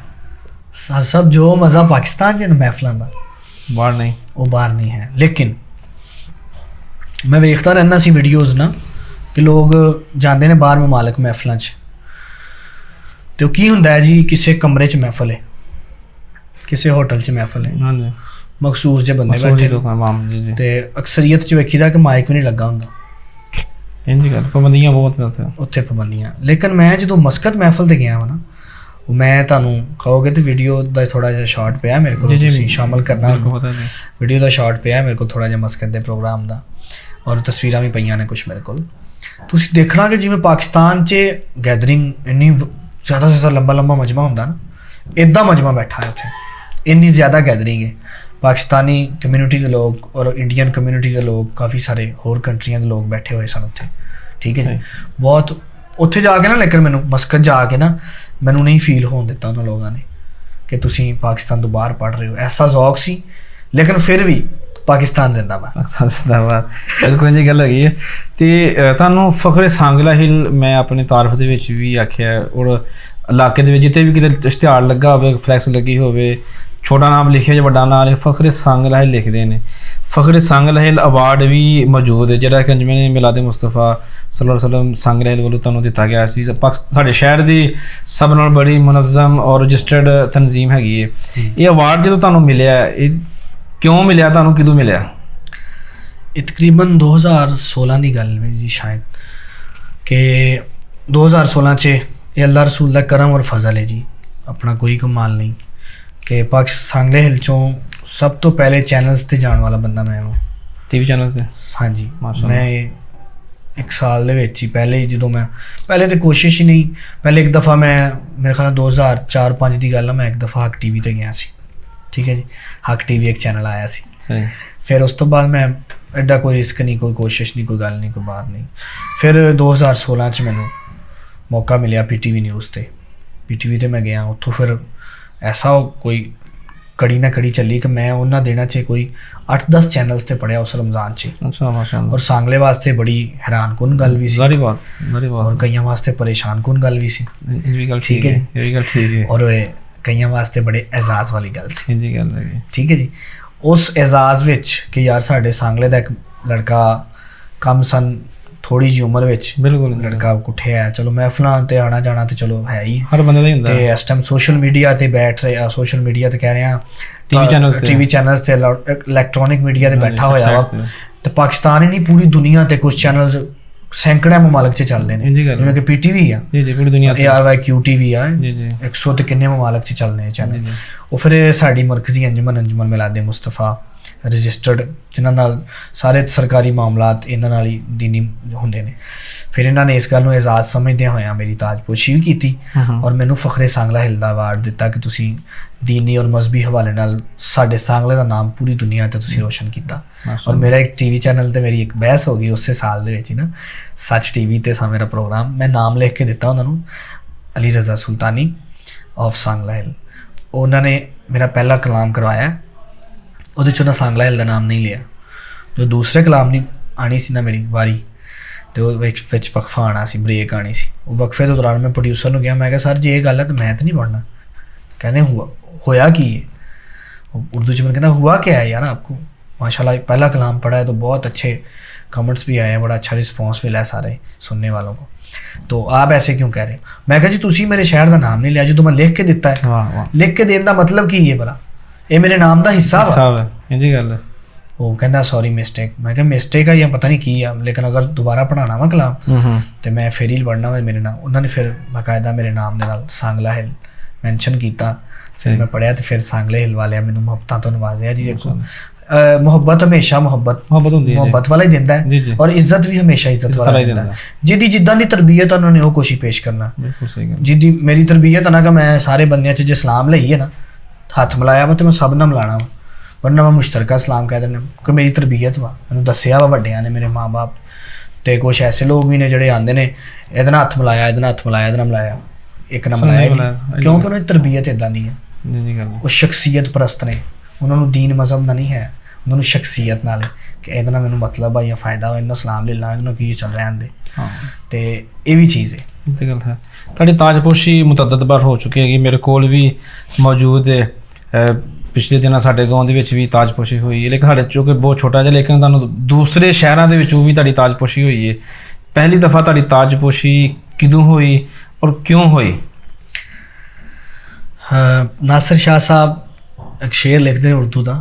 ਸਭ ਜੋ ਮਜ਼ਾ ਪਾਕਿਸਤਾਨ 'ਚ ਮਹਿਫਲਾਂ ਦਾ, ਬਾਹਰ ਨਹੀਂ, ਉਹ ਬਾਹਰ ਨਹੀਂ ਹੈ। ਲੇਕਿਨ ਮੈਂ ਵੇਖਦਾ ਰਹਿੰਦਾ ਸੀ ਵੀਡੀਓਜ਼ ਨਾ, ਕਿ ਲੋਕ ਜਾਂਦੇ ਨੇ ਬਾਹਰ ਮਮਾਲਕ ਮਹਿਫਲਾਂ 'ਚ, ਅਤੇ ਉਹ ਕੀ ਹੁੰਦਾ ਹੈ ਜੀ, ਕਿਸੇ ਕਮਰੇ 'ਚ ਮਹਿਫਲ ਹੈ, ਕਿਸੇ ਹੋਟਲ 'ਚ ਮਹਿਫਲ ਹੈ, ਹਾਂਜੀ, ਮਖਸੂਸ ਜਿਹੇ ਬੰਦੇ ਬੈਠੇ, ਅਤੇ ਅਕਸਰੀਅਤ 'ਚ ਵੇਖੀਦਾ ਕਿ ਮਾਈਕ ਵੀ ਨਹੀਂ ਲੱਗਾ ਹੁੰਦਾ। ਇੰਝ ਗੱਲ, ਪਾਬੰਦੀਆਂ ਬਹੁਤ ਨੇ ਉੱਥੇ ਪਾਬੰਦੀਆਂ। ਲੇਕਿਨ ਮੈਂ ਜਦੋਂ ਮਸਕਤ ਮਹਿਫਲ 'ਤੇ ਗਿਆ ਵਾ ਨਾ, ਉਹ ਮੈਂ ਤੁਹਾਨੂੰ ਕਹੋਗੇ ਤਾਂ ਵੀਡੀਓ ਦਾ ਥੋੜ੍ਹਾ ਜਿਹਾ ਸ਼ਾਰਟ ਪਿਆ ਮੇਰੇ ਕੋਲ, ਤੁਸੀਂ ਸ਼ਾਮਲ ਕਰਨਾ, ਵੀਡੀਓ ਦਾ ਸ਼ਾਰਟ ਪਿਆ ਮੇਰੇ ਕੋਲ ਥੋੜ੍ਹਾ ਜਿਹਾ ਮਸਕਤ ਦੇ ਪ੍ਰੋਗਰਾਮ ਦਾ, ਔਰ ਤਸਵੀਰਾਂ ਵੀ ਪਈਆਂ ਨੇ ਕੁਛ ਮੇਰੇ ਕੋਲ। ਤੁਸੀਂ ਦੇਖਣਾ ਕਿ ਜਿਵੇਂ ਪਾਕਿਸਤਾਨ 'ਚ ਗੈਦਰਿੰਗ ਇੰਨੀ ज़्यादा से ज़्यादा लंबा लंबा मजमा ਹੁੰਦਾ ਨਾ, ਇੱਦਾਂ ਮਜਮਾ ਬੈਠਾ ਹੈ ਉੱਥੇ। ਇੰਨੀ ਜ਼ਿਆਦਾ ਗੈਦਰਿੰਗ ਹੈ, ਪਾਕਿਸਤਾਨੀ ਕਮਿਊਨਿਟੀ ਦੇ ਲੋਕ ਔਰ ਇੰਡੀਅਨ ਕਮਿਊਨਿਟੀ ਦੇ ਲੋਕ, ਕਾਫੀ ਸਾਰੇ ਹੋਰ ਕੰਟਰੀਆਂ ਦੇ ਲੋਕ ਬੈਠੇ ਹੋਏ ਸਨ ਉੱਥੇ, ਠੀਕ ਹੈ ਜੀ। ਬਹੁਤ ਉੱਥੇ ਜਾ ਕੇ ਨਾ, ਲੇਕਿਨ ਮੈਨੂੰ ਮਸਕਤ ਜਾ ਕੇ ਨਾ ਮੈਨੂੰ ਨਹੀਂ ਫੀਲ ਹੋਣ ਦਿੱਤਾ ਉਹਨਾਂ ਲੋਕਾਂ ਨੇ ਕਿ ਤੁਸੀਂ ਪਾਕਿਸਤਾਨ ਤੋਂ ਬਾਹਰ ਪੜ੍ਹ ਰਹੇ ਹੋ। ਐਸਾ ਜ਼ੌਕ ਸੀ, ਲੇਕਿਨ ਫਿਰ ਵੀ ਪਾਕਿਸਤਾਨ ਜ਼ਿੰਦਾਬਾਦ। ਪਾਕਿਸਤਾਨ ਜ਼ਿੰਦਾਬਾਦ, ਬਿਲਕੁਲ ਜੀ ਗੱਲ ਹੈਗੀ ਹੈ। ਅਤੇ ਤੁਹਾਨੂੰ ਫਖਰੇ ਸਾਂਗਲਾ ਹਿੱਲ ਮੈਂ ਆਪਣੀ ਤਾਰਫ ਦੇ ਵਿੱਚ ਵੀ ਆਖਿਆ, ਔਰ ਇਲਾਕੇ ਦੇ ਵਿੱਚ ਜਿੱਥੇ ਵੀ ਕਿਤੇ ਇਸ਼ਤਿਹਾਰ ਲੱਗਾ ਹੋਵੇ, ਫਲੈਕਸ ਲੱਗੀ ਹੋਵੇ, ਛੋਟਾ ਨਾਮ ਲਿਖਿਆ ਜਾਂ ਵੱਡਾ ਨਾਮ ਫਖਰੇ ਸਾਂਗਲਾ ਹਿੱਲ ਲਿਖਦੇ ਨੇ। ਫਖਰੇ ਸਾਂਗਲਾ ਹਿੱਲ ਅਵਾਰਡ ਵੀ ਮੌਜੂਦ ਹੈ, ਜਿਹੜਾ ਕਿ ਅੰਜਮਨ ਮਿਲਾਦ ਮੁਸਤਫਾ ਸੱਲੱਲਾਹੁ ਅਲੈਹਿ ਵਸੱਲਮ ਸਾਂਗਲਾ ਹਿੱਲ ਵੱਲੋਂ ਤੁਹਾਨੂੰ ਦਿੱਤਾ ਗਿਆ ਸੀ। ਸਾਡੇ ਸ਼ਹਿਰ ਦੀ ਸਭ ਨਾਲੋਂ ਬੜੀ ਮੁਨਜ਼ਮ ਔਰ ਰਜਿਸਟਰਡ ਤਨਜ਼ੀਮ ਹੈਗੀ ਹੈ। ਇਹ ਅਵਾਰਡ ਜਦੋਂ ਤੁਹਾਨੂੰ ਮਿਲਿਆ, ਇਹ ਕਿਉਂ ਮਿਲਿਆ, ਤੁਹਾਨੂੰ ਕਿਦੋਂ ਮਿਲਿਆ? ਇਹ ਤਕਰੀਬਨ 2016 ਦੀ ਗੱਲ ਹੈ ਜੀ ਸ਼ਾਇਦ, ਕਿ 2016 'ਚ ਇਹ ਅੱਲਾ ਰਸੂਲ ਦਾ ਕਰਮ ਔਰ ਫਜ਼ਲ ਹੈ ਜੀ, ਆਪਣਾ ਕੋਈ ਕਮਾਲ ਨਹੀਂ ਕਿ ਸਾਂਗਲੇ ਹਿੱਲ 'ਚੋਂ ਸਭ ਤੋਂ ਪਹਿਲੇ ਚੈਨਲਸ 'ਤੇ ਜਾਣ ਵਾਲਾ ਬੰਦਾ ਮੈਂ ਹਾਂ, ਟੀਵੀ ਚੈਨਲਸ 'ਤੇ। ਹਾਂਜੀ, ਮੈਂ ਇੱਕ ਸਾਲ ਦੇ ਵਿੱਚ ਹੀ ਪਹਿਲੇ, ਜਦੋਂ ਮੈਂ ਪਹਿਲੇ ਤਾਂ ਕੋਸ਼ਿਸ਼ ਹੀ ਨਹੀਂ, ਪਹਿਲੇ ਇੱਕ ਦਫਾ ਮੈਂ, ਮੇਰੇ ਖਿਆਲ 2004-05 ਦੀ ਗੱਲ ਆ, ਮੈਂ ਇੱਕ ਦਫਾ ਹੱਕ ਟੀਵੀ 'ਤੇ ਗਿਆ ਸੀ, ਠੀਕ ਹੈ ਜੀ। ਹੱਕ ਟੀਵੀ ਇੱਕ ਚੈਨਲ ਆਇਆ ਸੀ, ਫਿਰ ਉਸ ਤੋਂ ਬਾਅਦ ਮੈਂ ਐਡਾ ਕੋਈ ਰਿਸਕ ਨਹੀਂ, ਕੋਈ ਕੋਸ਼ਿਸ਼ ਨਹੀਂ, ਕੋਈ ਗੱਲ ਨਹੀਂ, ਕੋਈ ਬਾਤ ਨਹੀਂ। ਫਿਰ 2016 'ਚ ਮੈਨੂੰ ਮੌਕਾ ਮਿਲਿਆ PTV ਨਿਊਜ਼ 'ਤੇ, PTV 'ਤੇ ਮੈਂ ਗਿਆ। ਉੱਥੋਂ ਫਿਰ ਐਸਾ ਕੋਈ ਕੜੀ ਨਾ ਕੜੀ ਚੱਲੀ ਕਿ ਮੈਂ ਉਹਨਾਂ ਦਿਨਾਂ 'ਚ ਕੋਈ 8-10 ਚੈਨਲਸ 'ਤੇ ਪੜ੍ਹਿਆ ਉਸ ਰਮਜ਼ਾਨ 'ਚ। ਅੱਛਾ, ਮਾਸ਼ਾਅੱਲਾ। ਔਰ ਸਾਂਗਲੇ ਵਾਸਤੇ ਬੜੀ ਹੈਰਾਨਕੁਨ ਗੱਲ ਵੀ ਸੀ, ਔਰ ਕਈਆਂ ਵਾਸਤੇ ਪਰੇਸ਼ਾਨਕੁਨ ਗੱਲ ਵੀ ਸੀ, ਠੀਕ ਹੈ ਜੀ, ਔਰ ਕਈਆਂ ਵਾਸਤੇ ਬੜੇ ਐਜ਼ਾਜ਼ ਵਾਲੀ ਗੱਲ ਸੀ, ਠੀਕ ਹੈ ਜੀ। ਉਸ ਐਜ਼ਾਜ਼ ਵਿੱਚ ਕਿ ਯਾਰ ਸਾਡੇ ਸਾਂਗਲੇ ਦਾ ਇੱਕ ਲੜਕਾ ਕਮ ਸਨ ਥੋੜੀ ਜਿਹੀ ਉਮਰ ਵਿੱਚ, ਬਿਲਕੁਲ ਲੜਕਾ ਉੱਠਿਆ, ਚਲੋ ਮਹਿਫਲਾਂ ਤੇ ਆਣਾ ਜਾਣਾ ਤੇ ਚਲੋ ਹੈ ਹੀ, ਹਰ ਬੰਦੇ ਦਾ ਹੀ ਹੁੰਦਾ। ਤੇ ਇਸ ਟਾਈਮ ਸੋਸ਼ਲ ਮੀਡੀਆ ਤੇ ਬੈਠ ਰਿਹਾ, ਸੋਸ਼ਲ ਮੀਡੀਆ ਤੇ ਕਹਿ ਰਿਹਾ, ਟੀਵੀ ਚੈਨਲਸ ਤੇ, ਇਲੈਕਟ੍ਰੋਨਿਕ ਮੀਡੀਆ ਤੇ ਬੈਠਾ ਹੋਇਆ ਵਾ। ਤੇ ਪਾਕਿਸਤਾਨ ਹੀ ਨਹੀਂ, ਪੂਰੀ ਦੁਨੀਆ ਤੇ ਕੁਝ ਚੈਨਲਸ ਸੈਂਕੜਿਆਂ ਮਮਾਲਕ 'ਚ ਚੱਲਦੇ ਨੇ, ਜਿਵੇਂ ਕਿ PTV ਆ, ARYQ TV ਆ, 100 ਤੇ ਕਿੰਨੇ ਮਮਾਲਕ 'ਚ ਚੱਲਦੇ ਨੇ ਚੈਨਲ। ਉਹ ਫਿਰ ਸਾਡੀ ਮਰਕਜ਼ੀ ਅੰਜਮਨ ਮਿਲਾਦ ਮੁਸਤਫਾ ਰਜਿਸਟਰਡ, ਜਿਨ੍ਹਾਂ ਨਾਲ ਸਾਰੇ ਸਰਕਾਰੀ ਮਾਮਲਾਤ ਇਹਨਾਂ ਨਾਲ ਹੀ ਦੀਨੀ ਹੁੰਦੇ ਨੇ। ਫਿਰ ਇਹਨਾਂ ਨੇ ਇਸ ਗੱਲ ਨੂੰ ਇਜਾਜ਼ ਸਮਝਦਿਆਂ ਹੋਇਆਂ ਮੇਰੀ ਤਾਜਪੋਸ਼ੀ ਵੀ ਕੀਤੀ ਔਰ ਮੈਨੂੰ ਫਖਰੇ ਸਾਂਗਲਾ ਹਿੱਲ ਦਾ ਅਵਾਰਡ ਦਿੱਤਾ ਕਿ ਤੁਸੀਂ ਦੀਨੀ ਔਰ ਮਜ਼ਹਬੀ ਹਵਾਲੇ ਨਾਲ ਸਾਡੇ ਸਾਂਗਲੇ ਦਾ ਨਾਮ ਪੂਰੀ ਦੁਨੀਆ 'ਤੇ ਤੁਸੀਂ ਰੋਸ਼ਨ ਕੀਤਾ। ਔਰ ਮੇਰਾ ਇੱਕ TV ਚੈਨਲ 'ਤੇ ਮੇਰੀ ਇੱਕ ਬਹਿਸ ਹੋ ਗਈ ਉਸੇ ਸਾਲ ਦੇ ਵਿੱਚ ਹੀ ਨਾ, ਸੱਚ TV 'ਤੇ ਮੇਰਾ ਪ੍ਰੋਗਰਾਮ, ਮੈਂ ਨਾਮ ਲਿਖ ਕੇ ਦਿੱਤਾ ਉਹਨਾਂ ਨੂੰ, ਅਲੀ ਰਜ਼ਾ ਸੁਲਤਾਨੀ ਆਫ ਸਾਂਗਲਾ ਹਿੱਲ। ਉਹਨਾਂ ਨੇ ਮੇਰਾ ਪਹਿਲਾ ਕਲਾਮ ਕਰਵਾਇਆ, ਉਹਦੇ 'ਚ ਉਹਨਾਂ ਸਾਂਗਲਾ ਹਿੱਲ ਦਾ ਨਾਮ ਨਹੀਂ ਲਿਆ। ਜੋ ਦੂਸਰੇ ਕਲਾਮ ਦੀ ਆਣੀ ਸੀ ਨਾ ਮੇਰੀ ਵਾਰੀ, ਤੇ ਉਹ ਵਿੱਚ ਵਕਫਾ ਆਉਣਾ ਸੀ, ਬ੍ਰੇਕ ਆਉਣੀ ਸੀ। ਉਹ ਵਕਫੇ ਦੇ ਦੌਰਾਨ ਮੈਂ ਪ੍ਰੋਡਿਊਸਰ ਨੂੰ ਕਿਹਾ, ਮੈਂ ਕਿਹਾ ਸਰ ਜੇ ਇਹ ਗੱਲ ਹੈ ਤਾਂ ਮੈਂ ਤਾਂ ਨਹੀਂ ਪੜ੍ਹਨਾ। ਕਹਿੰਦੇ ਹੋਇਆ ਕੀ ਹੈ? उर्दू में कहना हुआ क्या है यार आपको, माशाल्लाह पहला कलाम पढ़ा है तो बहुत अच्छे कमेंट्स भी आए हैं, बड़ा अच्छा रिस्पॉन्स मिला है सारे सुनने वालों को, तो आप ऐसे क्यों कह रहे हो? मैं कहा जी तुसी मेरे शहर का नाम नहीं लिया जो मैं लिख के दिता है, लिख के देने का मतलब की है भला, ये मेरे नाम का हिस्सा है। वो कहना सॉरी मिस्टेक, मैं क्या मिस्टेक है या पता नहीं की है, लेकिन अगर दोबारा पढ़ाना वा कलाम तो मैं फिर ही पढ़ना वा मेरे नाम। उन्होंने फिर बाकायदा मेरे नाम के नाल सांगला हिल मैंशन किया, मैं पढ़िया तो फिर सांगले हिल वाले मैंने मुहब्बत तो नवाजिया जी। देखो मुहब्बत हमेशा मुहब्बत वाला ही दिंदा है और इज्जत भी हमेशा इज्जत वाला दिंदा है। जिदी जिद्दां दी तरबियत उन्होंने वो कोशिश पेश करना, जिदी मेरी तरबियत है ना कि मैं सारे बंदियां च जे सलाम लईए ना हथ मिलाया वा तो मैं सब नाल मिलाना वा, वरना मैं मुश्तरका सलाम कह देना क्योंकि मेरी तरबियत वा, मैंने दस्सिया वा वड्डियां ने मेरे माँ बाप ते कुछ ऐसे लोग भी ने जिहड़े आंदे ने इहदे नाल हथ मिलाया, इहदे नाल हथ मिलाया, इहदे नाल मिलाया, एक नाल मिलाया, क्योंकि उन्होंने तरबियत इदां दी है। वो शख्सियत परस्त ने, उन्होंने दीन मजहब ना नहीं है, उन्होंने शख्सियत नाल कि इहदे नाल मैनूं मतलब है या फायदा हो, इन्हां सलाम ले ला, इन्हां की चल रहा दे ते ये भी चीज़ है। ਇਹ ਗੱਲ ਹੈ। ਤੁਹਾਡੀ ਤਾਜਪੋਸ਼ੀ ਮੁਤੱਦਦ ਬਾਰ ਹੋ ਚੁੱਕੀ ਹੈਗੀ, ਮੇਰੇ ਕੋਲ ਵੀ ਮੌਜੂਦ ਹੈ। ਪਿਛਲੇ ਦਿਨਾਂ ਸਾਡੇ ਗਾਉਂ ਦੇ ਵਿੱਚ ਵੀ ਤਾਜਪੋਸ਼ੀ ਹੋਈ ਹੈ, ਲੇਕਿਨ ਸਾਡੇ ਚੋਂ ਕਿ ਬਹੁਤ ਛੋਟਾ ਜਿਹਾ, ਲੇਕਿਨ ਤੁਹਾਨੂੰ ਦੂਸਰੇ ਸ਼ਹਿਰਾਂ ਦੇ ਵਿੱਚੋਂ ਵੀ ਤੁਹਾਡੀ ਤਾਜਪੋਸ਼ੀ ਹੋਈ ਹੈ। ਪਹਿਲੀ ਦਫਾ ਤੁਹਾਡੀ ਤਾਜਪੋਸ਼ੀ ਕਿਦੋਂ ਹੋਈ ਔਰ ਕਿਉਂ ਹੋਈ? नासिर शाह साहब एक शेर लिखते हैं उर्दू का,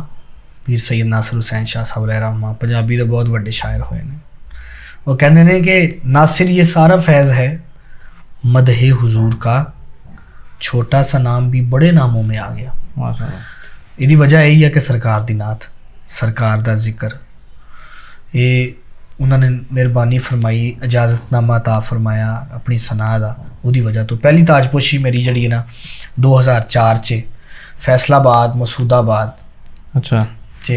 पीर सैयद नासिर हुसैन शाह साहब रहमा पंजाबी के बहुत बड़े शायर होए ने। वो कहते हैं कि नासिर ये सारा फैज़ है मदहे हुजूर का, छोटा सा नाम भी बड़े नामों में आ गया। इसकी वजह यही है कि सरकार दी नात, सरकार दा जिक्र, ये ਉਹਨਾਂ ਨੇ ਮਿਹਰਬਾਨੀ ਫਰਮਾਈ, ਇਜਾਜ਼ਤਨਾਮਾ ਅਤਾ ਫਰਮਾਇਆ ਆਪਣੀ ਸਨਾਹ ਦਾ। ਉਹਦੀ ਵਜ੍ਹਾ ਤੋਂ ਪਹਿਲੀ ਤਾਜਪੋਸ਼ੀ ਮੇਰੀ ਜਿਹੜੀ ਹੈ ਨਾ 2004 'ਚ ਫੈਸਲਾਬਾਦ ਮਸੂਦਾਬਾਦ ਅੱਛਾ 'ਚ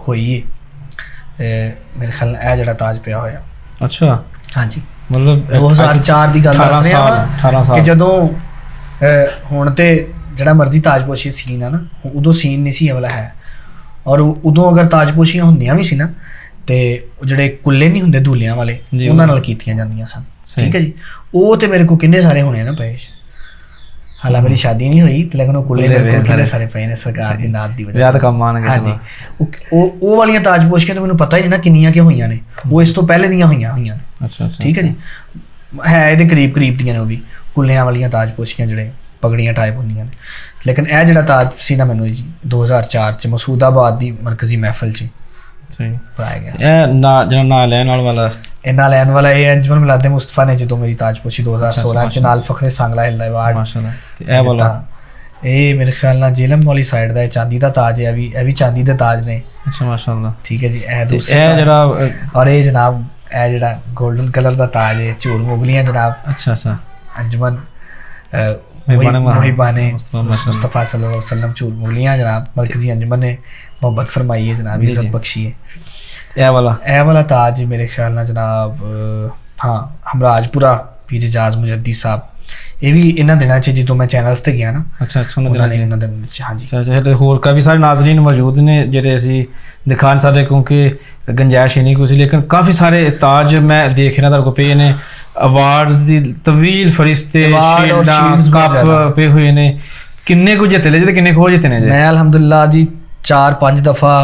ਹੋਈ ਹੈ। ਮੇਰੇ ਖਿਆਲ ਨਾਲ ਇਹ ਜਿਹੜਾ ਤਾਜ ਪਿਆ ਹੋਇਆ। ਅੱਛਾ ਹਾਂਜੀ ਮਤਲਬ 2004 ਦੀ ਗੱਲ ਦੱਸ ਰਿਹਾ 18 ਵਾਂ ਸਾਲ ਕਿ ਜਦੋਂ ਹੁਣ ਤੇ ਜਿਹੜਾ ਮਰਜ਼ੀ ਤਾਜਪੋਸ਼ੀ ਸੀਨ ਆ ਨਾ, ਉਦੋਂ ਸੀਨ ਨਹੀਂ ਸੀ ਇਹ ਵਾਲਾ ਹੈ। ਔਰ ਉਦੋਂ ਅਗਰ ਤਾਜਪੋਸ਼ੀਆਂ ਹੁੰਦੀਆਂ ਵੀ ਸੀ ਨਾ ਤੇ ਉਹ ਜਿਹੜੇ ਕੁੱਲੇ ਨਹੀਂ ਹੁੰਦੇ ਦੂਲਿਆਂ ਵਾਲੇ ਉਹਨਾਂ ਨਾਲ ਕੀਤੀਆਂ ਜਾਂਦੀਆਂ ਸਨ। ਠੀਕ ਹੈ ਜੀ। ਉਹ ਤੇ ਮੇਰੇ ਕੋਲ ਕਿੰਨੇ ਸਾਰੇ ਹੋਣੇ ਨਾ ਪੇਸ਼। ਹਾਲਾਂ ਮੇਰੀ ਸ਼ਾਦੀ ਨਹੀਂ ਹੋਈ ਤੇ ਲੇਕਿਨ ਉਹ ਕੁੱਲੇ ਮੇਰੇ ਕੋਲ ਕਿੰਨੇ ਸਾਰੇ ਪਏ ਨੇ ਸਰਕਾਰ ਦੀ ਨਾਦ ਦੀ ਵਜ੍ਹਾ ਵਿਆਹ ਦਾ ਕੰਮ ਆਣਗੇ। ਹਾਂਜੀ ਉਹ ਵਾਲੀਆਂ ਤਾਜਪੋਸ਼ੀਆਂ ਤਾਂ ਮੈਨੂੰ ਪਤਾ ਹੀ ਨਹੀਂ ਨਾ ਕਿੰਨੀਆਂ ਕਿ ਹੋਈਆਂ ਨੇ। ਉਹ ਇਸ ਤੋਂ ਪਹਿਲੇ ਦੀਆਂ ਹੋਈਆਂ ਨੇ। ਅੱਛਾ ਠੀਕ ਹੈ ਜੀ। ਹੈ ਇਹਦੇ ਕਰੀਬ ਦੀਆਂ ਨੇ ਉਹ ਵੀ ਕੁੱਲਿਆਂ ਵਾਲੀਆਂ ਤਾਜਪੋਸ਼ੀਆਂ ਜਿਹੜੇ ਪਗੜੀਆਂ ਟਾਈਪ ਹੁੰਦੀਆਂ ਨੇ। ਲੇਕਿਨ ਇਹ ਜਿਹੜਾ ਤਾਜ ਸੀ ਨਾ ਮੈਨੂੰ ਜੀ 2004 'ਚ ਮਸੂਦਾਬਾਦ ਦੀ ਮਰਕਜ਼ੀ ਮਹਿਫਲ 'ਚ ਸਹੀ ਪਾਇਆ ਗਿਆ। ਇਹ ਨਾ ਜਿਹੜਾ ਨਾਂ ਲੈਣ ਵਾਲਾ ਇਹਨਾਂ ਲੈਣ ਵਾਲਾ ਇਹ ਅੰਜਮਨ ਮਿਲਾਦੇ ਮੁਸਤਫਾ ਨੇ ਜਦੋਂ ਮੇਰੀ ਤਾਜਪੋਸ਼ੀ 2016 'ਚ ਨਾਲ ਫਖਰੇ ਸੰਗਲਾ ਹਿਲਦਾ ਅਵਾਰਡ। ਮਾਸ਼ਾਅੱਲਾ। ਤੇ ਇਹ ਵਾਲਾ ਇਹ ਮੇਰੇ ਖਿਆਲ ਨਾਲ ਜੇਲਮ ਵਾਲੀ ਸਾਈਡ ਦਾ ਚਾਂਦੀ ਦਾ ਤਾਜ ਹੈ। ਇਹ ਵੀ ਚਾਂਦੀ ਦੇ ਤਾਜ ਨੇ। ਅੱਛਾ ਮਾਸ਼ਾਅੱਲਾ। ਠੀਕ ਹੈ ਜੀ। ਇਹ ਇਹ ਦੂਸਰਾ ਜਿਹੜਾ ਔਰ ਇਹ ਜਨਾਬ ਇਹ ਜਿਹੜਾ 골ਡਨ ਕਲਰ ਦਾ ਤਾਜ ਹੈ ਝੂੜ ਮੁਗਲੀਆਂ ਜਨਾਬ ਅੱਛਾ ਅੰਜਮਨ ਮੁਹਿਬਾਨੇ मुस्तफ़ा सल्लल्लाहु अलैहि वसल्लम ਝੂੜ ਮੁਗਲੀਆਂ ਜਨਾਬ ਮਰਕਜ਼ੀ ਅੰਜਮਨ ਨੇ ਮੁਹੱਬਤ ਫਰਮਾਈ ਹੈ ਜਨਾਬ, ਇੱਜ਼ਤ ਬਖਸ਼ੀ ਹੈ। ਇਹ ਵਾਲਾ ਤਾਜ ਮੇਰੇ ਖਿਆਲ ਨਾਲ ਜਨਾਬ ਹਾਂ ਹਮਰਾਜਪੁਰਾ ਪੀਰ ਇਜਾਜ਼ ਮੁਜੱਦੀ ਸਾਹਿਬ। ਇਹ ਵੀ ਇਹਨਾਂ ਦਿਨਾਂ 'ਚ ਜਦੋਂ ਮੈਂ ਚੈਨਲਸ ਤੇ ਗਿਆ ਨਾ। ਅੱਛਾ ਉਹਨਾਂ ਨੇ ਉਹਨਾਂ ਦਿਨਾਂ 'ਚ ਹਾਂਜੀ। ਅੱਛਾ ਹੋਰ ਕਾਫੀ ਸਾਰੇ ਨਾਜ਼ਰੀਨ ਮੌਜੂਦ ਨੇ ਜਿਹੜੇ ਅਸੀਂ ਦਿਖਾ ਨਹੀਂ ਸਕਦੇ ਕਿਉਂਕਿ ਗੁੰਜਾਇਸ਼ ਹੀ ਨਹੀਂ ਕੁਛ, ਲੇਕਿਨ ਕਾਫੀ ਸਾਰੇ ਤਾਜ ਮੈਂ ਦੇਖ ਰਿਹਾ ਤੁਹਾਡੇ ਕੋਲ ਪਏ ਨੇ। ਅਵਾਰਡਸ ਦੀ ਤਵੀਲ ਫਰਿਸ਼ਤੇ ਕੱਪ ਪਏ ਹੋਏ ਨੇ। ਕਿੰਨੇ ਕੁ ਜਿੱਤੇ ਲਏ ਤੇ ਕਿੰਨੇ ਕੁ ਹੋਰ ਜਿੱਤੇ ਨੇ? ਮੈਂ ਅਲਹਮਦੁਲਿਲਾ ਜੀ 4-5 ਦਫਾ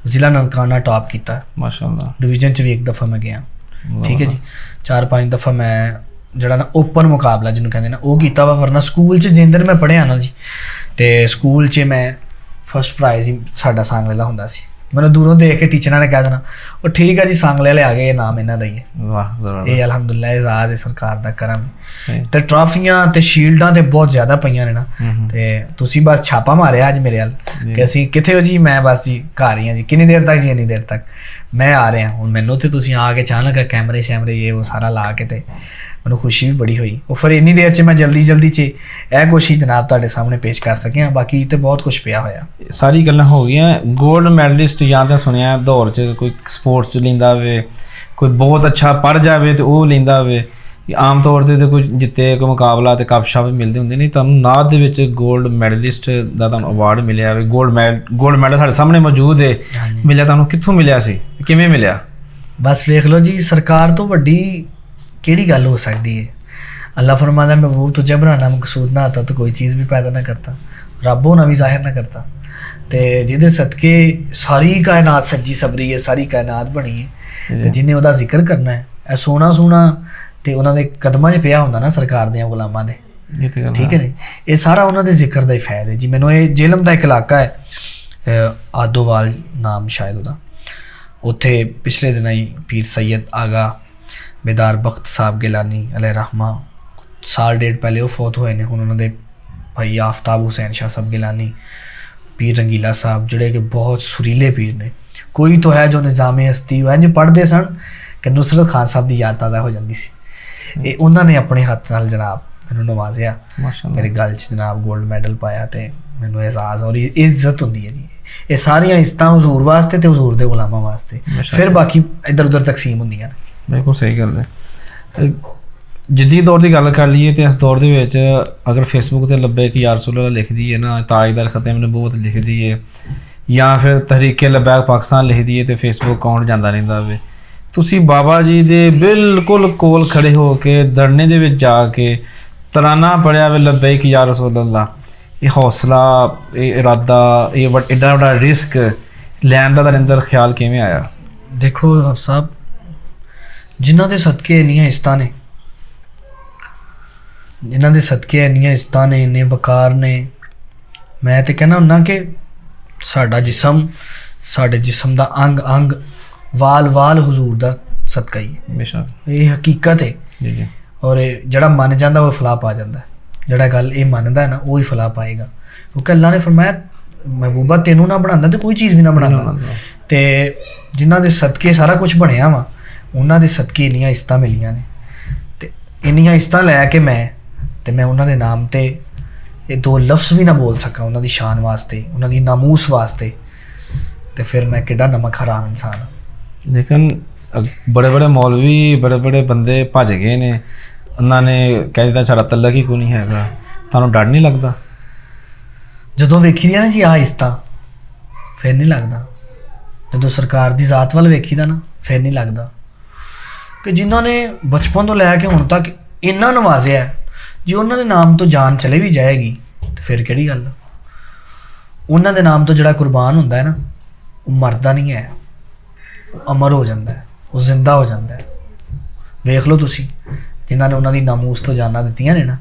ਜ਼ਿਲ੍ਹਾ ਨਨਕਾਣਾ ਟਾਪ ਕੀਤਾ ਮਾਸ਼ਾਅੱਲਾ। ਡਿਵੀਜ਼ਨ 'ਚ ਵੀ ਇੱਕ ਦਫਾ ਮੈਂ ਗਿਆ। ਠੀਕ ਹੈ ਜੀ। 4-5 ਦਫਾ ਮੈਂ ਜਿਹੜਾ ਨਾ ਓਪਨ ਮੁਕਾਬਲਾ ਜਿਹਨੂੰ ਕਹਿੰਦੇ ਨਾ ਉਹ ਕੀਤਾ ਵਾ। ਵਰਨਾ ਸਕੂਲ 'ਚ ਜਿੰਨ ਦਿਨ ਮੈਂ ਪੜ੍ਹਿਆ ਨਾ ਜੀ ਤੇ ਸਕੂਲ 'ਚ ਮੈਂ ਫਸਟ ਪ੍ਰਾਈਜ਼ ਹੀ ਸਾਡਾ ਸਾਂਗਲੇ ਦਾ ਹੁੰਦਾ ਸੀ। ਮੈਨੂੰ ਦੂਰੋਂ ਦੇਖ ਕੇ ਟੀਚਰਾਂ ਨੇ ਕਹਿ ਦੇਣਾ ਉਹ ਠੀਕ ਹੈ ਜੀ ਸਾਂਗਲੇ ਵਾਲੇ ਆ ਗਏ, ਇਹ ਨਾਮ ਇਹਨਾਂ ਦਾ ਹੀ ਹੈ। ਵਾਹ ਜ਼ਬਰਦਸਤ। ਇਹ ਅਲਹਮਦੁਲਿਲਾ ਇਜ਼ਾਜ਼ ਹੈ ਸਰਕਾਰ ਦਾ ਕਰਮ ਹੈ। ਤੇ ਟਰਾਫੀਆਂ ਤੇ ਸ਼ੀਲਡਾਂ ਤੇ ਬਹੁਤ ਜ਼ਿਆਦਾ ਪਈਆਂ ਨੇ ਨਾ। ਤੇ ਤੁਸੀਂ ਬਸ ਛਾਪਾ ਮਾਰਿਆ ਅੱਜ ਮੇਰੇ ਵੱਲ ਕਿ ਅਸੀਂ ਕਿੱਥੇ ਹੋ ਜੀ? ਮੈਂ ਬਸ ਜੀ ਘਰ ਹੀ ਹਾਂ ਜੀ। ਕਿੰਨੀ ਦੇਰ ਤੱਕ ਜੀ? ਇੰਨੀ ਦੇਰ ਤੱਕ ਮੈਂ ਆ ਰਿਹਾ। ਹੁਣ ਮੈਨੂੰ ਤੇ ਤੁਸੀਂ ਆ ਕੇ ਅਚਾਨਕ ਕੈਮਰੇ ਸ਼ੈਮਰੇ ਇਹ ਉਹ ਸਾਰਾ ਲਾ ਕੇ ਤੇ ਮੈਨੂੰ ਖੁਸ਼ੀ ਵੀ ਬੜੀ ਹੋਈ। ਉਹ ਫਿਰ ਇੰਨੀ ਦੇਰ 'ਚ ਮੈਂ ਜਲਦੀ 'ਚ ਇਹ ਕੁਛ ਹੀ ਜਨਾਬ ਤੁਹਾਡੇ ਸਾਹਮਣੇ ਪੇਸ਼ ਕਰ ਸਕਿਆ। ਬਾਕੀ ਤੇ ਬਹੁਤ ਕੁਛ ਪਿਆ ਹੋਇਆ। ਸਾਰੀ ਗੱਲਾਂ ਹੋ ਗਈਆਂ। ਗੋਲਡ ਮੈਡਲਿਸਟ ਜਾਂ ਤਾਂ ਸੁਣਿਆ ਦੌਰ 'ਚ ਕੋਈ ਸਪੋਰਟਸ 'ਚ ਲੈਂਦਾ ਹੋਵੇ, ਕੋਈ ਬਹੁਤ ਅੱਛਾ ਪੜ੍ਹ ਜਾਵੇ ਤੇ ਉਹ ਲੈਂਦਾ ਹੋਵੇ। ਆਮ ਤੌਰ 'ਤੇ ਕੋਈ ਜਿੱਤੇ ਕੋਈ ਮੁਕਾਬਲਾ ਤੇ ਕੱਪ ਸ਼ੱਪ ਮਿਲਦੇ ਹੁੰਦੇ ਨਹੀਂ। ਤੁਹਾਨੂੰ ਨਾਦ ਦੇ ਵਿੱਚ ਗੋਲਡ ਮੈਡਲਿਸਟ ਦਾ ਤੁਹਾਨੂੰ ਅਵਾਰਡ ਮਿਲਿਆ ਹੋਵੇ। ਗੋਲਡ ਮੈਡਲ ਸਾਡੇ ਸਾਹਮਣੇ ਮੌਜੂਦ ਹੈ। ਮਿਲਿਆ ਤੁਹਾਨੂੰ ਕਿੱਥੋਂ ਮਿਲਿਆ ਸੀ? ਕਿਵੇਂ ਮਿਲਿਆ? ਬਸ ਵੇਖ ਲਓ ਜੀ ਸਰਕਾਰ ਤੋਂ ਵੱਡੀ ਕਿਹੜੀ ਗੱਲ ਹੋ ਸਕਦੀ ਹੈ। अल्लाह फरमाता है महबूब तुझे बनाना मकसूद ना आता तो कोई चीज़ भी पैदा ना करता, रब होना भी ज़ाहिर ना करता। तो जिहदे सदके सारी कायनात सज्जी सबरी है, सारी कायनात बनी है, तो जिन्हें उहदा जिक्र करना है ਇਹ ਸੋਹਣਾ ਸੋਹਣਾ ਤੇ ਉਹਨਾਂ ਦੇ ਕਦਮਾਂ 'ਚ ਪਿਆ ਹੁੰਦਾ ਨਾ ਸਰਕਾਰ ਦੇ ਗੁਲਾਮਾਂ ਦੇ। ਠੀਕ ਹੈ ਜੀ, ਇਹ ਸਾਰਾ ਉਹਨਾਂ ਦੇ ਜ਼ਿਕਰ ਦਾ ਹੀ ਫੈਜ਼ ਹੈ ਜੀ। ਮੈਨੂੰ ਇਹ ਜੇਲਮ ਦਾ ਇੱਕ ਇਲਾਕਾ ਹੈ ਆਦੋਵਾਲ ਨਾਮ ਸ਼ਾਇਦ ਉਹਦਾ, ਉੱਥੇ ਪਿਛਲੇ ਦਿਨਾਂ ਹੀ ਪੀਰ ਸੈयद ਆਗਾ बेदार बख्त साहब गिलानी अलैहि रहमा साल डेढ़ पहले वो फौत होए ने। हुण उन्होंने भाई आफ्ताब हुसैन शाह साहब गिलानी, पीर रंगीला साहब जोड़े कि बहुत सुरीले पीर ने। कोई तो है जो निज़ाम हस्ती इंज पढ़ते सन कि नुसरत खान साहब की याद ताज़ा हो जाती सी। ये उन्होंने अपने हत्थ नाल जनाब मैनू नवाजिया, मेरे गल च जनाब गोल्ड मैडल पाया, तो मैनू एहसास और इज्जत होंदी है जी। ये सारियां इज्जतां हुजूर वास्ते ते हुजूर दे गुलामां वास्ते, फिर बाकी इधर उधर तकसीम होंदियां ने। बिल्कुल सही गल है। जदीद दौर की गल कर लीए तो इस दौर के अगर फेसबुक से लब्बे कि यार रसूल लिख दी है ना, ताजदार ख़त्म ने बहुत लिख दी है, या फिर तहरीक लबैक पाकिस्तान लिख दी है तो फेसबुक अकाउंट जाता रहिंदा वे। तुसी बाबा जी दे बिल्कुल कोल खड़े हो के धरने दे विच जाके तराना पढ़िया वे लब्बे कि यार रसूल अल्लाह, ये हौसला, ये इरादा, ये एडा बड़ा रिस्क लैन का अंदर ख्याल किवें आया? देखो हफ साहब, जिन्हों के सदके इन्नियां इज्जतां ने, जिन्हों के सदके इन्नियां इज्जतां ने, इन्ने वकार ने, मैं तो कहना हुन्ना कि साडा जिसम, साडे जिसम का अंग अंग वाल वाल हुजूर का सदका ही है। बेशक ये हकीकत है जी जी। और जिहड़ा मन जाता वो फलाह पा जाता है, जिहड़ा गल ये मनदा है ना वो ही फलाह पाएगा। क्योंकि अल्लाह ने फरमाया महबूबा तेनू ना बनांदा तो कोई चीज़ भी ना बनांदा, ते जिन्हां दे सदके सारा कुछ बनिया वा, ਉਹਨਾਂ ਦੇ ਸਦਕੇ ਇੰਨੀਆਂ ਇੱਜ਼ਤਾਂ ਮਿਲੀਆਂ ਨੇ ਤੇ ਇੰਨੀਆਂ ਇੱਜ਼ਤਾਂ ਲੈ ਕੇ ਮੈਂ ਉਹਨਾਂ ਦੇ ਨਾਮ ਤੇ ਇਹ ਦੋ ਲਫ਼ਜ਼ ਵੀ ਨਾ ਬੋਲ ਸਕਾਂ ਉਹਨਾਂ ਦੀ ਸ਼ਾਨ ਵਾਸਤੇ, ਉਹਨਾਂ ਦੀ ਨਾਮੂਸ ਵਾਸਤੇ, ਤੇ ਫਿਰ ਮੈਂ ਕਿੱਡਾ ਨਮਕ ਹਰਾਮ ਇਨਸਾਨ ਹਾਂ। ਲੇਕਿਨ ਬੜੇ ਬੜੇ ਮੌਲਵੀ ਬੜੇ ਬੜੇ ਬੰਦੇ ਭੱਜ ਗਏ ਨੇ, ਉਹਨਾਂ ਨੇ ਕਹਿ ਦਿੱਤਾ ਸਾਡਾ ਤਲਕ ਹੀ ਕੋਈ ਨਹੀਂ ਹੈਗਾ। ਤੁਹਾਨੂੰ ਡਰ ਨਹੀਂ ਲੱਗਦਾ? ਜਦੋਂ ਵੇਖੀ ਦੀਆਂ ਨਾ ਜੀ ਆਹ ਇੱਜ਼ਤਾਂ ਫਿਰ ਨਹੀਂ ਲੱਗਦਾ। ਜਦੋਂ ਸਰਕਾਰ ਦੀ ਜ਼ਾਤ ਵੱਲ ਵੇਖੀਦਾ ਨਾ ਫਿਰ ਨਹੀਂ ਲੱਗਦਾ ਕਿ ਜਿਨ੍ਹਾਂ ਨੇ ਬਚਪਨ ਤੋਂ ਲੈ ਕੇ ਹੁਣ ਤੱਕ ਇੰਨਾ ਨਵਾਜ਼ਿਆ, ਜੇ ਉਹਨਾਂ ਦੇ ਨਾਮ ਤੋਂ ਜਾਨ ਚਲੇ ਵੀ ਜਾਏਗੀ ਤਾਂ ਫਿਰ ਕਿਹੜੀ ਗੱਲ। ਉਹਨਾਂ ਦੇ ਨਾਮ ਤੋਂ ਜਿਹੜਾ ਕੁਰਬਾਨ ਹੁੰਦਾ ਹੈ ਨਾ, ਉਹ ਮਰਦਾ ਨਹੀਂ ਹੈ, ਉਹ ਅਮਰ ਹੋ ਜਾਂਦਾ ਹੈ, ਉਹ ਜ਼ਿੰਦਾ ਹੋ ਜਾਂਦਾ ਹੈ। ਵੇਖ ਲਓ ਤੁਸੀਂ ਜਿਨ੍ਹਾਂ ਨੇ ਉਹਨਾਂ ਦੀ ਨਾਮੂਸ ਤੋਂ ਜਾਨਾਂ ਦਿੱਤੀਆਂ ਨੇ ਨਾ,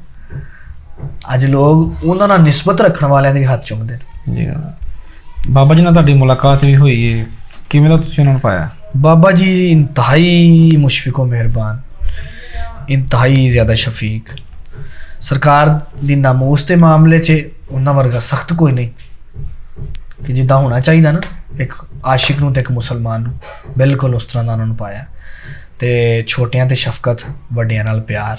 ਅੱਜ ਲੋਕ ਉਹਨਾਂ ਨਾਲ ਨਿਸਬਤ ਰੱਖਣ ਵਾਲਿਆਂ ਦੇ ਵੀ ਹੱਥ ਚੁੰਮਦੇ ਨੇ। ਜੀ ਬਾਬਾ ਜੀ ਨਾਲ ਤੁਹਾਡੀ ਮੁਲਾਕਾਤ ਵੀ ਹੋਈ ਹੈ, ਕਿਵੇਂ ਦਾ ਤੁਸੀਂ ਉਹਨਾਂ ਨੂੰ ਪਾਇਆ? ਬਾਬਾ ਜੀ ਇੰਤਹਾਈ ਮੁਸ਼ਫਿਕ ਓ ਮਿਹਰਬਾਨ, ਇੰਤਹਾਈ ਜ਼ਿਆਦਾ ਸ਼ਫੀਕ। ਸਰਕਾਰ ਦੀ ਨਾਮੂਸ ਦੇ ਮਾਮਲੇ 'ਚ ਉਹਨਾਂ ਵਰਗਾ ਸਖਤ ਕੋਈ ਨਹੀਂ ਕਿ ਜਿੱਦਾਂ ਹੋਣਾ ਚਾਹੀਦਾ ਨਾ ਇੱਕ ਆਸ਼ਿਕ ਨੂੰ ਤੇ ਇੱਕ ਮੁਸਲਮਾਨ ਨੂੰ, ਬਿਲਕੁਲ ਉਸ ਤਰ੍ਹਾਂ ਦਾ ਉਹਨਾਂ ਨੂੰ ਪਾਇਆ। ਤੇ ਛੋਟਿਆਂ ਤੇ ਸ਼ਫਕਤ, ਵੱਡਿਆਂ ਨਾਲ ਪਿਆਰ,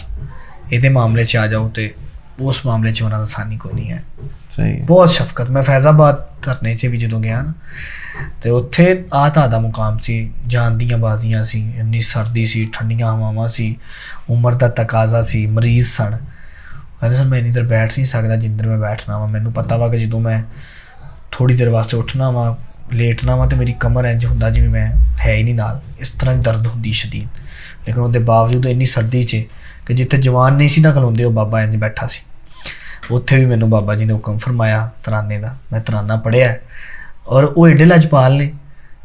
ਇਹਦੇ ਮਾਮਲੇ 'ਚ ਆ ਜਾਓ ਤੇ ਉਸ ਮਾਮਲੇ 'ਚ ਉਹਨਾਂ ਦਾ ਸਾਨੀ ਕੋਈ ਨਹੀਂ ਹੈ। ਸਹੀ, ਬਹੁਤ ਸ਼ਫਕਤ। ਮੈਂ ਫੈਜ਼ਾਬਾਦ ਧਰਨੇ 'ਚ ਵੀ ਜਦੋਂ ਗਿਆ ਨਾ ਤੇ ਉੱਥੇ ਦਾ ਮੁਕਾਮ ਸੀ, ਜਾਨ ਦੀਆਂ ਬਾਜ਼ੀਆਂ ਸੀ, ਇੰਨੀ ਸਰਦੀ ਸੀ, ਠੰਡੀਆਂ ਹਵਾਵਾਂ ਸੀ, ਉਮਰ ਦਾ ਤਕਾਜ਼ਾ ਸੀ, ਮਰੀਜ਼ ਸਨ। ਕਹਿੰਦੇ ਸਰ ਮੈਂ ਇੰਨੀ ਦੇਰ ਬੈਠ ਨਹੀਂ ਸਕਦਾ ਜਿੰਨੀ ਦੇਰ ਮੈਂ ਬੈਠਣਾ ਵਾ। ਮੈਨੂੰ ਪਤਾ ਵਾ ਕਿ ਜਦੋਂ ਮੈਂ ਥੋੜ੍ਹੀ ਦੇਰ ਵਾਸਤੇ ਉੱਠਣਾ ਵਾ, ਲੇਟਣਾ ਵਾ, ਤੇ ਮੇਰੀ ਕਮਰ ਇੰਝ ਹੁੰਦਾ ਜਿਵੇਂ ਮੈਂ ਹੈ ਹੀ ਨਹੀਂ ਨਾਲ, ਇਸ ਤਰ੍ਹਾਂ ਦੀ ਦਰਦ ਹੁੰਦੀ ਸ਼ਦੀਦ। ਲੇਕਿਨ ਉਹਦੇ ਬਾਵਜੂਦ ਇੰਨੀ ਸਰਦੀ 'ਚ ਕਿ ਜਿੱਥੇ ਜਵਾਨ ਨਹੀਂ ਸੀ ਨਾ ਖਲੋਂਦੇ, ਉਹ ਬਾਬਾ ਇੰਝ ਬੈਠਾ ਸੀ। ਉੱਥੇ ਵੀ ਮੈਨੂੰ ਬਾਬਾ ਜੀ ਨੇ ਹੁਕਮ ਫਰਮਾਇਆ ਤਰਾਨੇ ਦਾ, ਮੈਂ ਤਰਾਨਾ ਪੜ੍ਹਿਆ ਔਰ ਉਹ ਏਡੇ ਲਜਪਾਲ ਨੇ।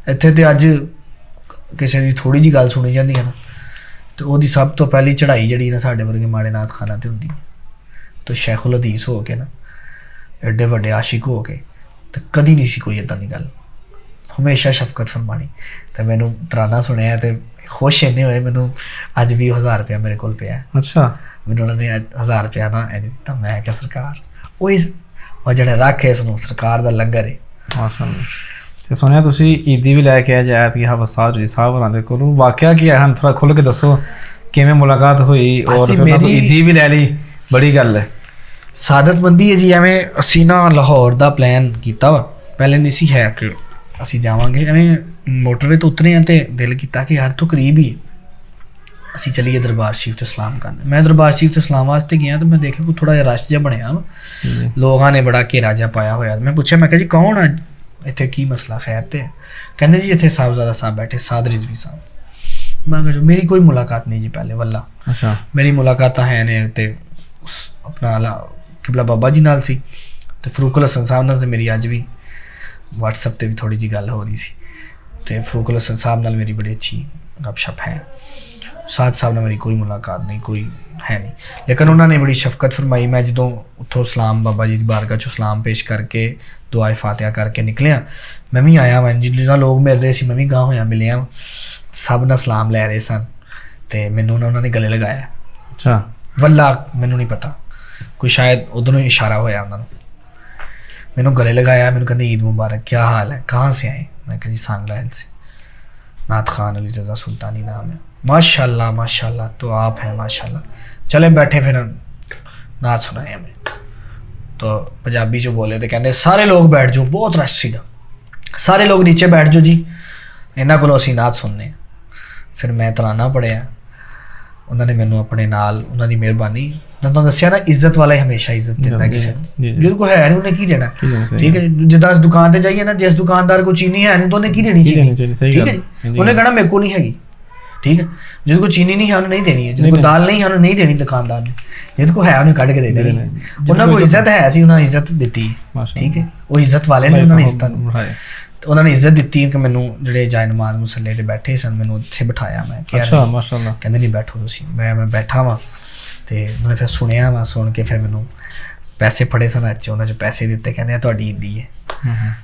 ਇੱਥੇ ਤੇ ਅੱਜ ਕਿਸੇ ਦੀ ਥੋੜ੍ਹੀ ਜਿਹੀ ਗੱਲ ਸੁਣੀ ਜਾਂਦੀ ਹੈ ਨਾ ਤੇ ਉਹਦੀ ਸਭ ਤੋਂ ਪਹਿਲੀ ਚੜ੍ਹਾਈ ਜਿਹੜੀ ਨਾ ਸਾਡੇ ਵਰਗੇ ਮਾੜੇ ਨਾਥ ਖਾਨਾ 'ਤੇ ਹੁੰਦੀ ਹੈ। ਤਾਂ ਸ਼ੈਖੁਲ ਹਦੀਸ ਹੋ ਕੇ ਨਾ, ਐਡੇ ਵੱਡੇ ਆਸ਼ਿਕ ਹੋ ਕੇ, ਤੇ ਕਦੀ ਨਹੀਂ ਸੀ ਕੋਈ ਇੱਦਾਂ ਦੀ ਗੱਲ, ਹਮੇਸ਼ਾ ਸ਼ਫਕਤ ਫਰਮਾਣੀ। ਤੇ ਮੈਨੂੰ ਤਰਾਨਾ ਸੁਣਿਆ ਤੇ ਖੁਸ਼ ਇੰਨੇ ਹੋਏ। ਮੈਨੂੰ ਅੱਜ 20,000 ਰੁਪਇਆ ਮੇਰੇ ਕੋਲ ਪਿਆ। ਅੱਛਾ, ਮੈਨੂੰ ਉਹਨਾਂ ਨੇ 1000 ਰੁਪਇਆ ਨਾ ਇੰਝ ਦਿੱਤਾ। ਮੈਂ ਕਿਹਾ ਸਰਕਾਰ ਉਹ ਜਿਹੜੇ ਰੱਖ ਇਸ ਨੂੰ ਸਰਕਾਰ ਦਾ ਲੰਗਰ ਹੈ। ਮਾਸ਼ਾਅੱਲਾ। ਤੇ ਸੁਣਿਆ ਤੁਸੀਂ ਈਦੀ ਵੀ ਲੈ ਕੇ ਆਏ ਜਾਇਤ ਕਿ ਹਵਸਾਰ ਜੀ ਸਾਹਿਬ ਹੋਰਾਂ ਦੇ ਕੋਲੋਂ, ਵਾਕਿਆ ਕੀ ਹੈ? ਹਨ ਥੋੜਾ ਖੁੱਲ੍ਹ ਕੇ ਦੱਸੋ ਕਿਵੇਂ ਮੁਲਾਕਾਤ ਹੋਈ ਔਰ ਫਿਰ ਉਹਨਾਂ ਤੋਂ ਈਦੀ ਵੀ ਲੈ ਲਈ। ਬੜੀ ਗੱਲ ਹੈ, ਸਾਦਤਮੰਦੀ ਹੈ ਜੀ। ਐਵੇਂ ਅਸੀਂ ਨਾ ਲਾਹੌਰ ਦਾ ਪਲਾਨ ਕੀਤਾ ਵਾ, ਪਹਿਲੇ ਨਹੀਂ ਸੀ ਹੈ ਕਿ ਅਸੀਂ ਜਾਵਾਂਗੇ। ਐਵੇਂ ਮੋਟਰਵੇ ਤੋਂ ਉਤਰੇ ਹਾਂ ਤੇ ਦਿਲ ਕੀਤਾ ਕਿ ਯਾਰ ਤੋਂ ਕਰੀਬ ਹੀ ਅਸੀਂ ਚਲੀਏ ਦਰਬਾਰ ਸ਼ਰੀਫ ਤੇ ਸਲਾਮ ਕਰਨ। ਮੈਂ ਦਰਬਾਰ ਸ਼ਰੀਫ ਤੇ ਸਲਾਮ ਵਾਸਤੇ ਗਿਆ ਤਾਂ ਮੈਂ ਦੇਖਿਆ ਕੋਈ ਥੋੜ੍ਹਾ ਜਿਹਾ ਰਸ਼ ਜਿਹਾ ਬਣਿਆ ਵਾ, ਲੋਕਾਂ ਨੇ ਬੜਾ ਘੇਰਾ ਜਿਹਾ ਪਾਇਆ ਹੋਇਆ। ਮੈਂ ਪੁੱਛਿਆ, ਮੈਂ ਕਿਹਾ ਜੀ ਕੌਣ ਆ ਇੱਥੇ, ਕੀ ਮਸਲਾ ਖੈਰ ਤੇ? ਕਹਿੰਦੇ ਜੀ ਇੱਥੇ ਸਾਹਿਬਜ਼ਾਦਾ ਸਾਹਿਬ ਬੈਠੇ, ਸਾਦ ਰਿਜ਼ਵੀ ਸਾਹਿਬ। ਮੈਂ ਕਿਹਾ ਜੋ ਮੇਰੀ ਕੋਈ ਮੁਲਾਕਾਤ ਨਹੀਂ ਜੀ ਪਹਿਲੇ ਵੱਲਾ। ਅੱਛਾ, ਮੇਰੀ ਮੁਲਾਕਾਤਾਂ ਹੈ ਨੇ ਤੇ ਆਪਣਾ ਕਿਬਲਾ ਬਾਬਾ ਜੀ ਨਾਲ ਸੀ ਤੇ ਫਰੂਕੁਲ ਹਸਨ ਸਾਹਿਬ ਨਾਲ। ਤੇ ਮੇਰੀ ਅੱਜ ਵੀ WhatsApp ਤੇ ਵੀ ਥੋੜ੍ਹੀ ਜਿਹੀ ਗੱਲ ਹੋ ਰਹੀ ਸੀ ਤੇ ਫਰੂਕੁਲ ਹਸਨ ਸਾਹਿਬ ਨਾਲ ਮੇਰੀ ਬੜੀ ਅੱਛੀ ਗੱਪਸ਼ਪ ਹੈ। ਸਾਦ ਸਾਹਿਬ ਨਾਲ ਮੇਰੀ ਕੋਈ ਮੁਲਾਕਾਤ ਨਹੀਂ, ਕੋਈ ਹੈ ਨਹੀਂ। ਲੇਕਿਨ ਉਹਨਾਂ ਨੇ ਬੜੀ ਸ਼ਫਕਤ ਫਰਮਾਈ। ਮੈਂ ਜਦੋਂ ਉੱਥੋਂ ਸਲਾਮ ਬਾਬਾ ਜੀ ਦੀ ਬਾਰਗਾਹ 'ਚੋਂ ਸਲਾਮ ਪੇਸ਼ ਕਰਕੇ ਦੁਆਏ ਫਾਤਿਹਾ ਕਰਕੇ ਨਿਕਲਿਆ, ਮੈਂ ਵੀ ਆਇਆ ਵਾਂ। ਜਿੰਨਾ ਲੋਕ ਮਿਲ ਰਹੇ ਸੀ ਮੈਂ ਵੀ ਗਾਹ ਹੋਇਆ ਮਿਲਿਆ। ਸਭ ਨਾਲ ਸਲਾਮ ਲੈ ਰਹੇ ਸਨ ਤੇ ਮੈਨੂੰ ਉਹਨਾਂ ਨੇ ਗਲੇ ਲਗਾਇਆ। ਅੱਛਾ, ਵੱਲਾ ਮੈਨੂੰ ਨਹੀਂ ਪਤਾ, ਕੋਈ ਸ਼ਾਇਦ ਉਧਰੋਂ ਇਸ਼ਾਰਾ ਹੋਇਆ ਉਹਨਾਂ ਨੂੰ। ਮੈਨੂੰ गले लगाया, मैंने कहते ईद मुबारक, क्या हाल है, कहाँ से आए? मैं कहा जी सांगला हिल से, नात खान अली रज़ा सुल्तानी नाम है। माशाल्लाह माशाल्लाह, तो आप हैं माशाल्लाह। चले बैठे फिर नात सुनाए हमें। तो पंजाबी जो बोले तो कहते सारे लोग बैठ जाओ, बहुत रश सीगा, सारे लोग नीचे बैठ जाओ जी, इन्हों को असीं नात सुनने। फिर मैं तराना पढ़िया, उन्होंने मैनू अपने नाल उन्होंने मेहरबानी मैं तो दसिया ना, इज्जत वाला ही हमेशा इज्जत देता है किसी जिस को है नहीं उन्हें की देना। ठीक है, जिदा दुकान पर जाइए ना, जिस दुकानदार को चीनी है नहीं तो उन्हें की देनी चीनी, ठीक है, उन्हें कहना मेरे को नहीं हैगी, ठीक है। जिसको चीनी नहीं है उन्हें नहीं देनी है, जिसको दाल नहीं है उन्हें नहीं देनी दुकानदार ने, जिसको है उन्हें कट के दे देनी। उन्हें को इज्जत है ऐसी उन्हें इज्जत दी है, ठीक है, वो इज्जत वाले ने उन्होंने इज्जत उन्होंने इज्जत दी कि मैनू ਜਿਹੜੇ ਜਾਇ ਨਮਾਜ਼ ਮੁਸੱਲੇ ਤੇ ਬੈਠੇ ਸਨ ਮੈਨੂੰ ਉੱਥੇ ਬਿਠਾਇਆ। ਮੈਂ ਕਿਹਾ ਅੱਛਾ ਮਾਸ਼ਾਅੱਲਾ, ਕਹਿੰਦੇ ਨਹੀਂ ਬੈਠੋ ਤੁਸੀਂ। ਮੈਂ ਬੈਠਾ ਵਾਂ ਤੇ ਉਹਨੇ ਫਿਰ ਸੁਣਿਆ ਵਾ, ਸੁਣ ਕੇ ਫਿਰ ਮੈਨੂੰ ਪੈਸੇ ਫੜੇ ਸਨ ਅੱਜ ਉਹਨਾਂ 'ਚ ਪੈਸੇ ਦਿੱਤੇ, ਕਹਿੰਦੇ ਆ ਤੁਹਾਡੀ ਈਦੀ ਹੈ।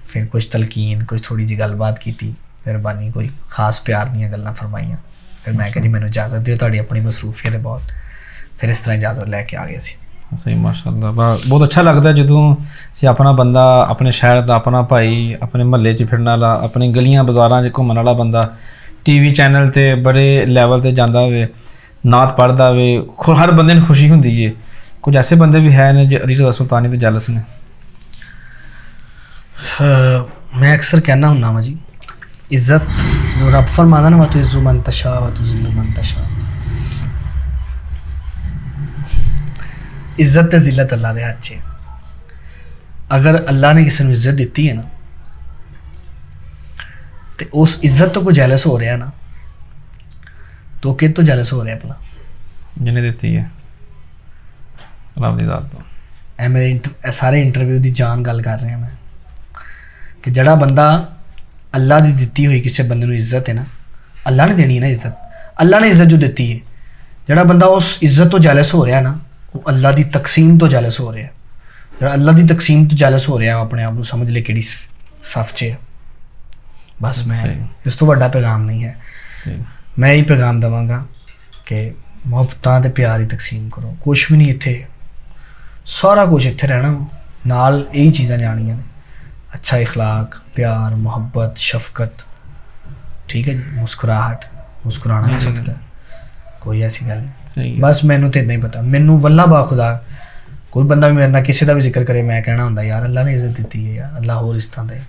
ਫਿਰ ਕੁਝ ਤਲਕੀਨ, ਕੁਝ ਥੋੜੀ ਜਿਹੀ ਗੱਲਬਾਤ ਕੀਤੀ, ਮਿਹਰਬਾਨੀ, ਕੋਈ ਖਾਸ ਪਿਆਰ ਦੀਆਂ ਗੱਲਾਂ ਫਰਮਾਈਆਂ। ਫਿਰ ਮੈਂ ਕਿਹਾ ਜੀ ਮੈਨੂੰ ਇਜਾਜ਼ਤ ਦਿਓ, ਤੁਹਾਡੀ ਆਪਣੀ ਮਸਰੂਫੀਅਤ ਹੈ ਬਹੁਤ। ਫਿਰ ਇਸ ਤਰ੍ਹਾਂ ਇਜਾਜ਼ਤ ਲੈ ਕੇ ਆ ਗਏ ਸੀ। ਸਹੀ ਮਾਸ਼ਾਅੱਲਾ, ਬਹੁਤ ਅੱਛਾ ਲੱਗਦਾ ਜਦੋਂ ਅਸੀਂ ਆਪਣਾ ਬੰਦਾ, ਆਪਣੇ ਸ਼ਹਿਰ ਦਾ ਆਪਣਾ ਭਾਈ, ਆਪਣੇ ਮਹੱਲੇ 'ਚ ਫਿਰਨ ਵਾਲਾ, ਆਪਣੀ ਗਲੀਆਂ ਬਾਜ਼ਾਰਾਂ 'ਚ ਘੁੰਮਣ ਵਾਲਾ ਬੰਦਾ ਟੀਵੀ ਚੈਨਲ ਤੇ ਬੜੇ ਲੈਵਲ ਤੇ ਜਾਂਦਾ ਹੋਵੇ, ਨਾਤ ਪੜ੍ਹਦਾ ਹੋਵੇ, ਹਰ ਬੰਦੇ ਨੂੰ ਖੁਸ਼ੀ ਹੁੰਦੀ ਹੈ। ਕੁਝ ਐਸੇ ਬੰਦੇ ਵੀ ਹੈ ਨੇ ਜੋ ਰਿਜ਼ਾ ਸੁਲਤਾਨੀ ਦੇ ਜੈਲਸ ਨੇ। मैं अक्सर कहना हूँ ना जी, इज़्ज़त जो रब फरमाना ना, वह तो इज़्ज़ु मन तशा व तो ज़िल्लु मन तशा। इज़्ज़त ते ज़िल्लत अल्लाह दे हाथ च है। अगर अल्लाह ने किसी को इज़्ज़त दी है ना, तो उस इज़्ज़त तो कोई जैलस हो रहा ना, तो कि तो जैलस हो रहा भला जिन्हें ਦਿੱਤੀ ਹੈ ਰੱਬ ਦੀ ਜ਼ਾਤ ਤੋਂ। ਇਹ ਮੇਰੇ ਸਾਰੇ ਇੰਟਰਵਿਊ ਦੀ ਜਾਨ ਗੱਲ ਕਰ ਰਿਹਾ ਮੈਂ ਕਿ ਜਿਹੜਾ ਬੰਦਾ ਅੱਲਾ ਦੀ ਦਿੱਤੀ ਹੋਈ ਕਿਸੇ ਬੰਦੇ ਨੂੰ ਇੱਜ਼ਤ ਹੈ ਨਾ, ਅੱਲਾ ਨੇ ਦੇਣੀ ਹੈ ਨਾ ਇੱਜ਼ਤ, ਅੱਲਾ ਨੇ ਇੱਜ਼ਤ ਜੋ ਦਿੱਤੀ ਹੈ, ਜਿਹੜਾ ਬੰਦਾ ਉਸ ਇੱਜ਼ਤ ਤੋਂ ਜੈਲਸ ਹੋ ਰਿਹਾ ਨਾ, ਉਹ ਅੱਲਾ ਦੀ ਤਕਸੀਮ ਤੋਂ ਜੈਲਸ ਹੋ ਰਿਹਾ। ਜਿਹੜਾ ਅੱਲਾ ਦੀ ਤਕਸੀਮ ਤੋਂ ਜੈਲਸ ਹੋ ਰਿਹਾ, ਉਹ ਆਪਣੇ ਆਪ ਨੂੰ ਸਮਝ ਲੈ ਕਿਹੜੀ ਸਫ 'ਚ ਹੈ। ਬਸ ਮੈਂ ਇਸ ਤੋਂ ਵੱਡਾ ਪੈਗਾਮ ਨਹੀਂ ਹੈ। ਮੈਂ ਇਹ ਪੈਗਾਮ ਦੇਵਾਂਗਾ ਕਿ ਮੁਹੱਬਤਾਂ ਤੇ ਪਿਆਰ ਹੀ ਤਕਸੀਮ ਕਰੋ। ਕੁਛ ਵੀ ਨਹੀਂ ਇੱਥੇ, ਸਾਰਾ ਕੁਛ ਇੱਥੇ ਰਹਿਣਾ ਨਾਲ ਇਹੀ ਚੀਜ਼ਾਂ ਜਾਣੀਆਂ ਨੇ, अच्छा इखलाक, प्यार, मोहब्बत, शफकत, ठीक है जी, मुस्कुराहट, मुस्कुराना भी सकता है, कोई ऐसी गल नहीं। बस मैनू तो इतना ही पता, मैनू वल्ला बा खुदा कोई बंदा भी मेरे ना किसी का भी जिक्र करे, मैं कहना होंदा यार अल्लाह ने इज्जत दी है, यार अल्लाह होर इस तरह दे।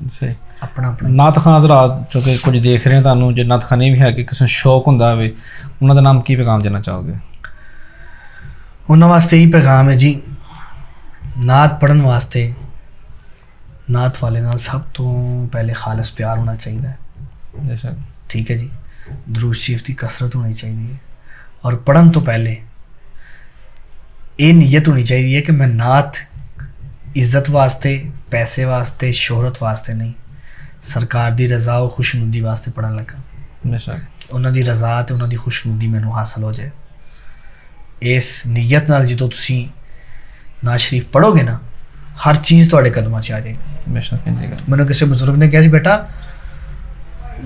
ਸਹੀ। अपना अपना ਨਾਤ ਖਾਨ ਹਜ਼ਰਾਤ ਜੋ ਕਿ ਕੁਝ ਦੇਖ ਰਹੇ ਤੁਹਾਨੂੰ, ਜੇ ਨਾਤ ਖਾਨੇ ਵੀ ਹੈ ਕਿ ਕਿਸੇ ਨੂੰ ਸ਼ੌਕ ਹੁੰਦਾ ਹੋਵੇ, ਉਹਨਾਂ ਦਾ ਨਾਮ ਕੀ ਪੈਗਾਮ ਦੇਣਾ ਚਾਹੋਗੇ? ਉਹਨਾਂ ਵਾਸਤੇ ਹੀ ਪੈਗਾਮ ਹੈ ਜੀ, नात पढ़न वास्ते नात वाले नाल सब तो पहले खालिस प्यार होना चाहिए, ठीक है जी। दुरूद शरीफ की कसरत होनी चाहिए, और पढ़न तो पहले ये नीयत होनी चाहिए कि मैं नात इज़्ज़त वास्ते, पैसे वास्ते, शोहरत वास्ते नहीं, सरकार की रज़ा और खुशनुदी वास्ते पढ़न लगा। उन्हों की रज़ा तो उन्हों की खुशनुदी मैनू हासिल हो जाए। इस नीयत नाल जो तुसी नात शरीफ पढ़ोगे ना, हर चीज़ थोड़े कदमां च आ जाएगी। मैंने किसी बुजुर्ग ने कहा जी बेटा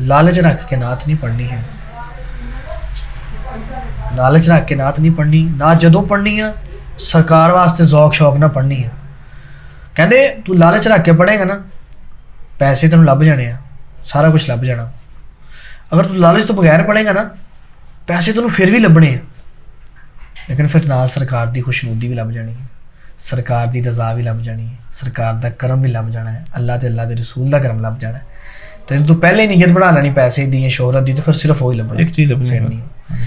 लालच रख के नात नहीं पढ़नी है, लालच रख के नात नहीं पढ़नी, ना जदों पढ़नी है सरकार वास्ते जौक शौक ना पढ़नी है। कहते तू लालच रख के पढ़ेगा ना, पैसे तेन लभ जाने, सारा कुछ लभ जाना। अगर तू लालच तो बगैर पढ़ेगा ना, पैसे तेन फिर भी लभने हैं, लेकिन फिर नाल सरकार की खुशनुदी भी लभ जानी है, सरकार की रज़ा भी लभ जानी है, सरकार का करम भी लभ जाना है, अल्लाह ते अल्लाह के रसूल का करम लभ जाना है। तो तू पहले ही नीयत बना लैनी पैसे दी, शोहरत की, तो फिर सिर्फ वही लभना, एक चीज़ फिर नहीं।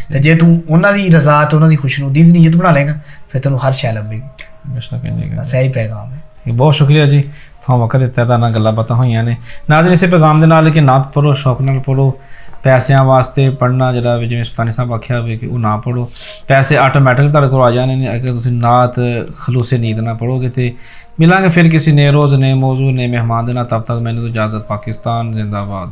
तो जे तू उन्हों की रज़ा तो उन्होंने खुशनुदी की नीयत बना लेगा, फिर तेन हर शै लभेगी। बस यही पैगाम है। बहुत शुक्रिया जी, ਤੁਹਾਨੂੰ ਵਕਤ ਦਿੱਤਾ, ਤਾਂ ਨਾਲ ਗੱਲਾਂ ਬਾਤਾਂ ਹੋਈਆਂ ਨੇ। ਨਾਜ਼ਰੀਨ, ਇਸੇ ਪੈਗਾਮ ਦੇ ਨਾਲ ਕਿ ਨਾਤ ਪੜ੍ਹੋ, ਸ਼ੌਕ ਨਾਲ ਪੜ੍ਹੋ, ਪੈਸਿਆਂ ਵਾਸਤੇ ਪੜ੍ਹਨਾ ਜਿਹੜਾ ਵੀ ਜਿਵੇਂ ਸੁਲਤਾਨੀ ਸਾਹਿਬ ਆਖਿਆ ਹੋਵੇ ਕਿ ਉਹ ਨਾ ਪੜ੍ਹੋ, ਪੈਸੇ ਆਟੋਮੈਟਿਕ ਤੁਹਾਡੇ ਕੋਲ ਆ ਜਾਣੇ ਨੇ ਅਗਰ ਤੁਸੀਂ ਨਾਤ ਖਲੂਸੇ ਨੀਤ ਨਾਲ ਪੜ੍ਹੋਗੇ। ਤੇ ਮਿਲਾਂਗੇ ਫਿਰ ਕਿਸੇ ਨੇ ਰੋਜ਼ ਨੇ ਮੌਜੂ ਨੇ ਮਹਿਮਾਨ ਦੇ ਨਾਲ, ਤਬ ਤੱਕ ਮੈਨੂੰ ਇਜਾਜ਼ਤ। ਪਾਕਿਸਤਾਨ ਜ਼ਿੰਦਾਬਾਦ।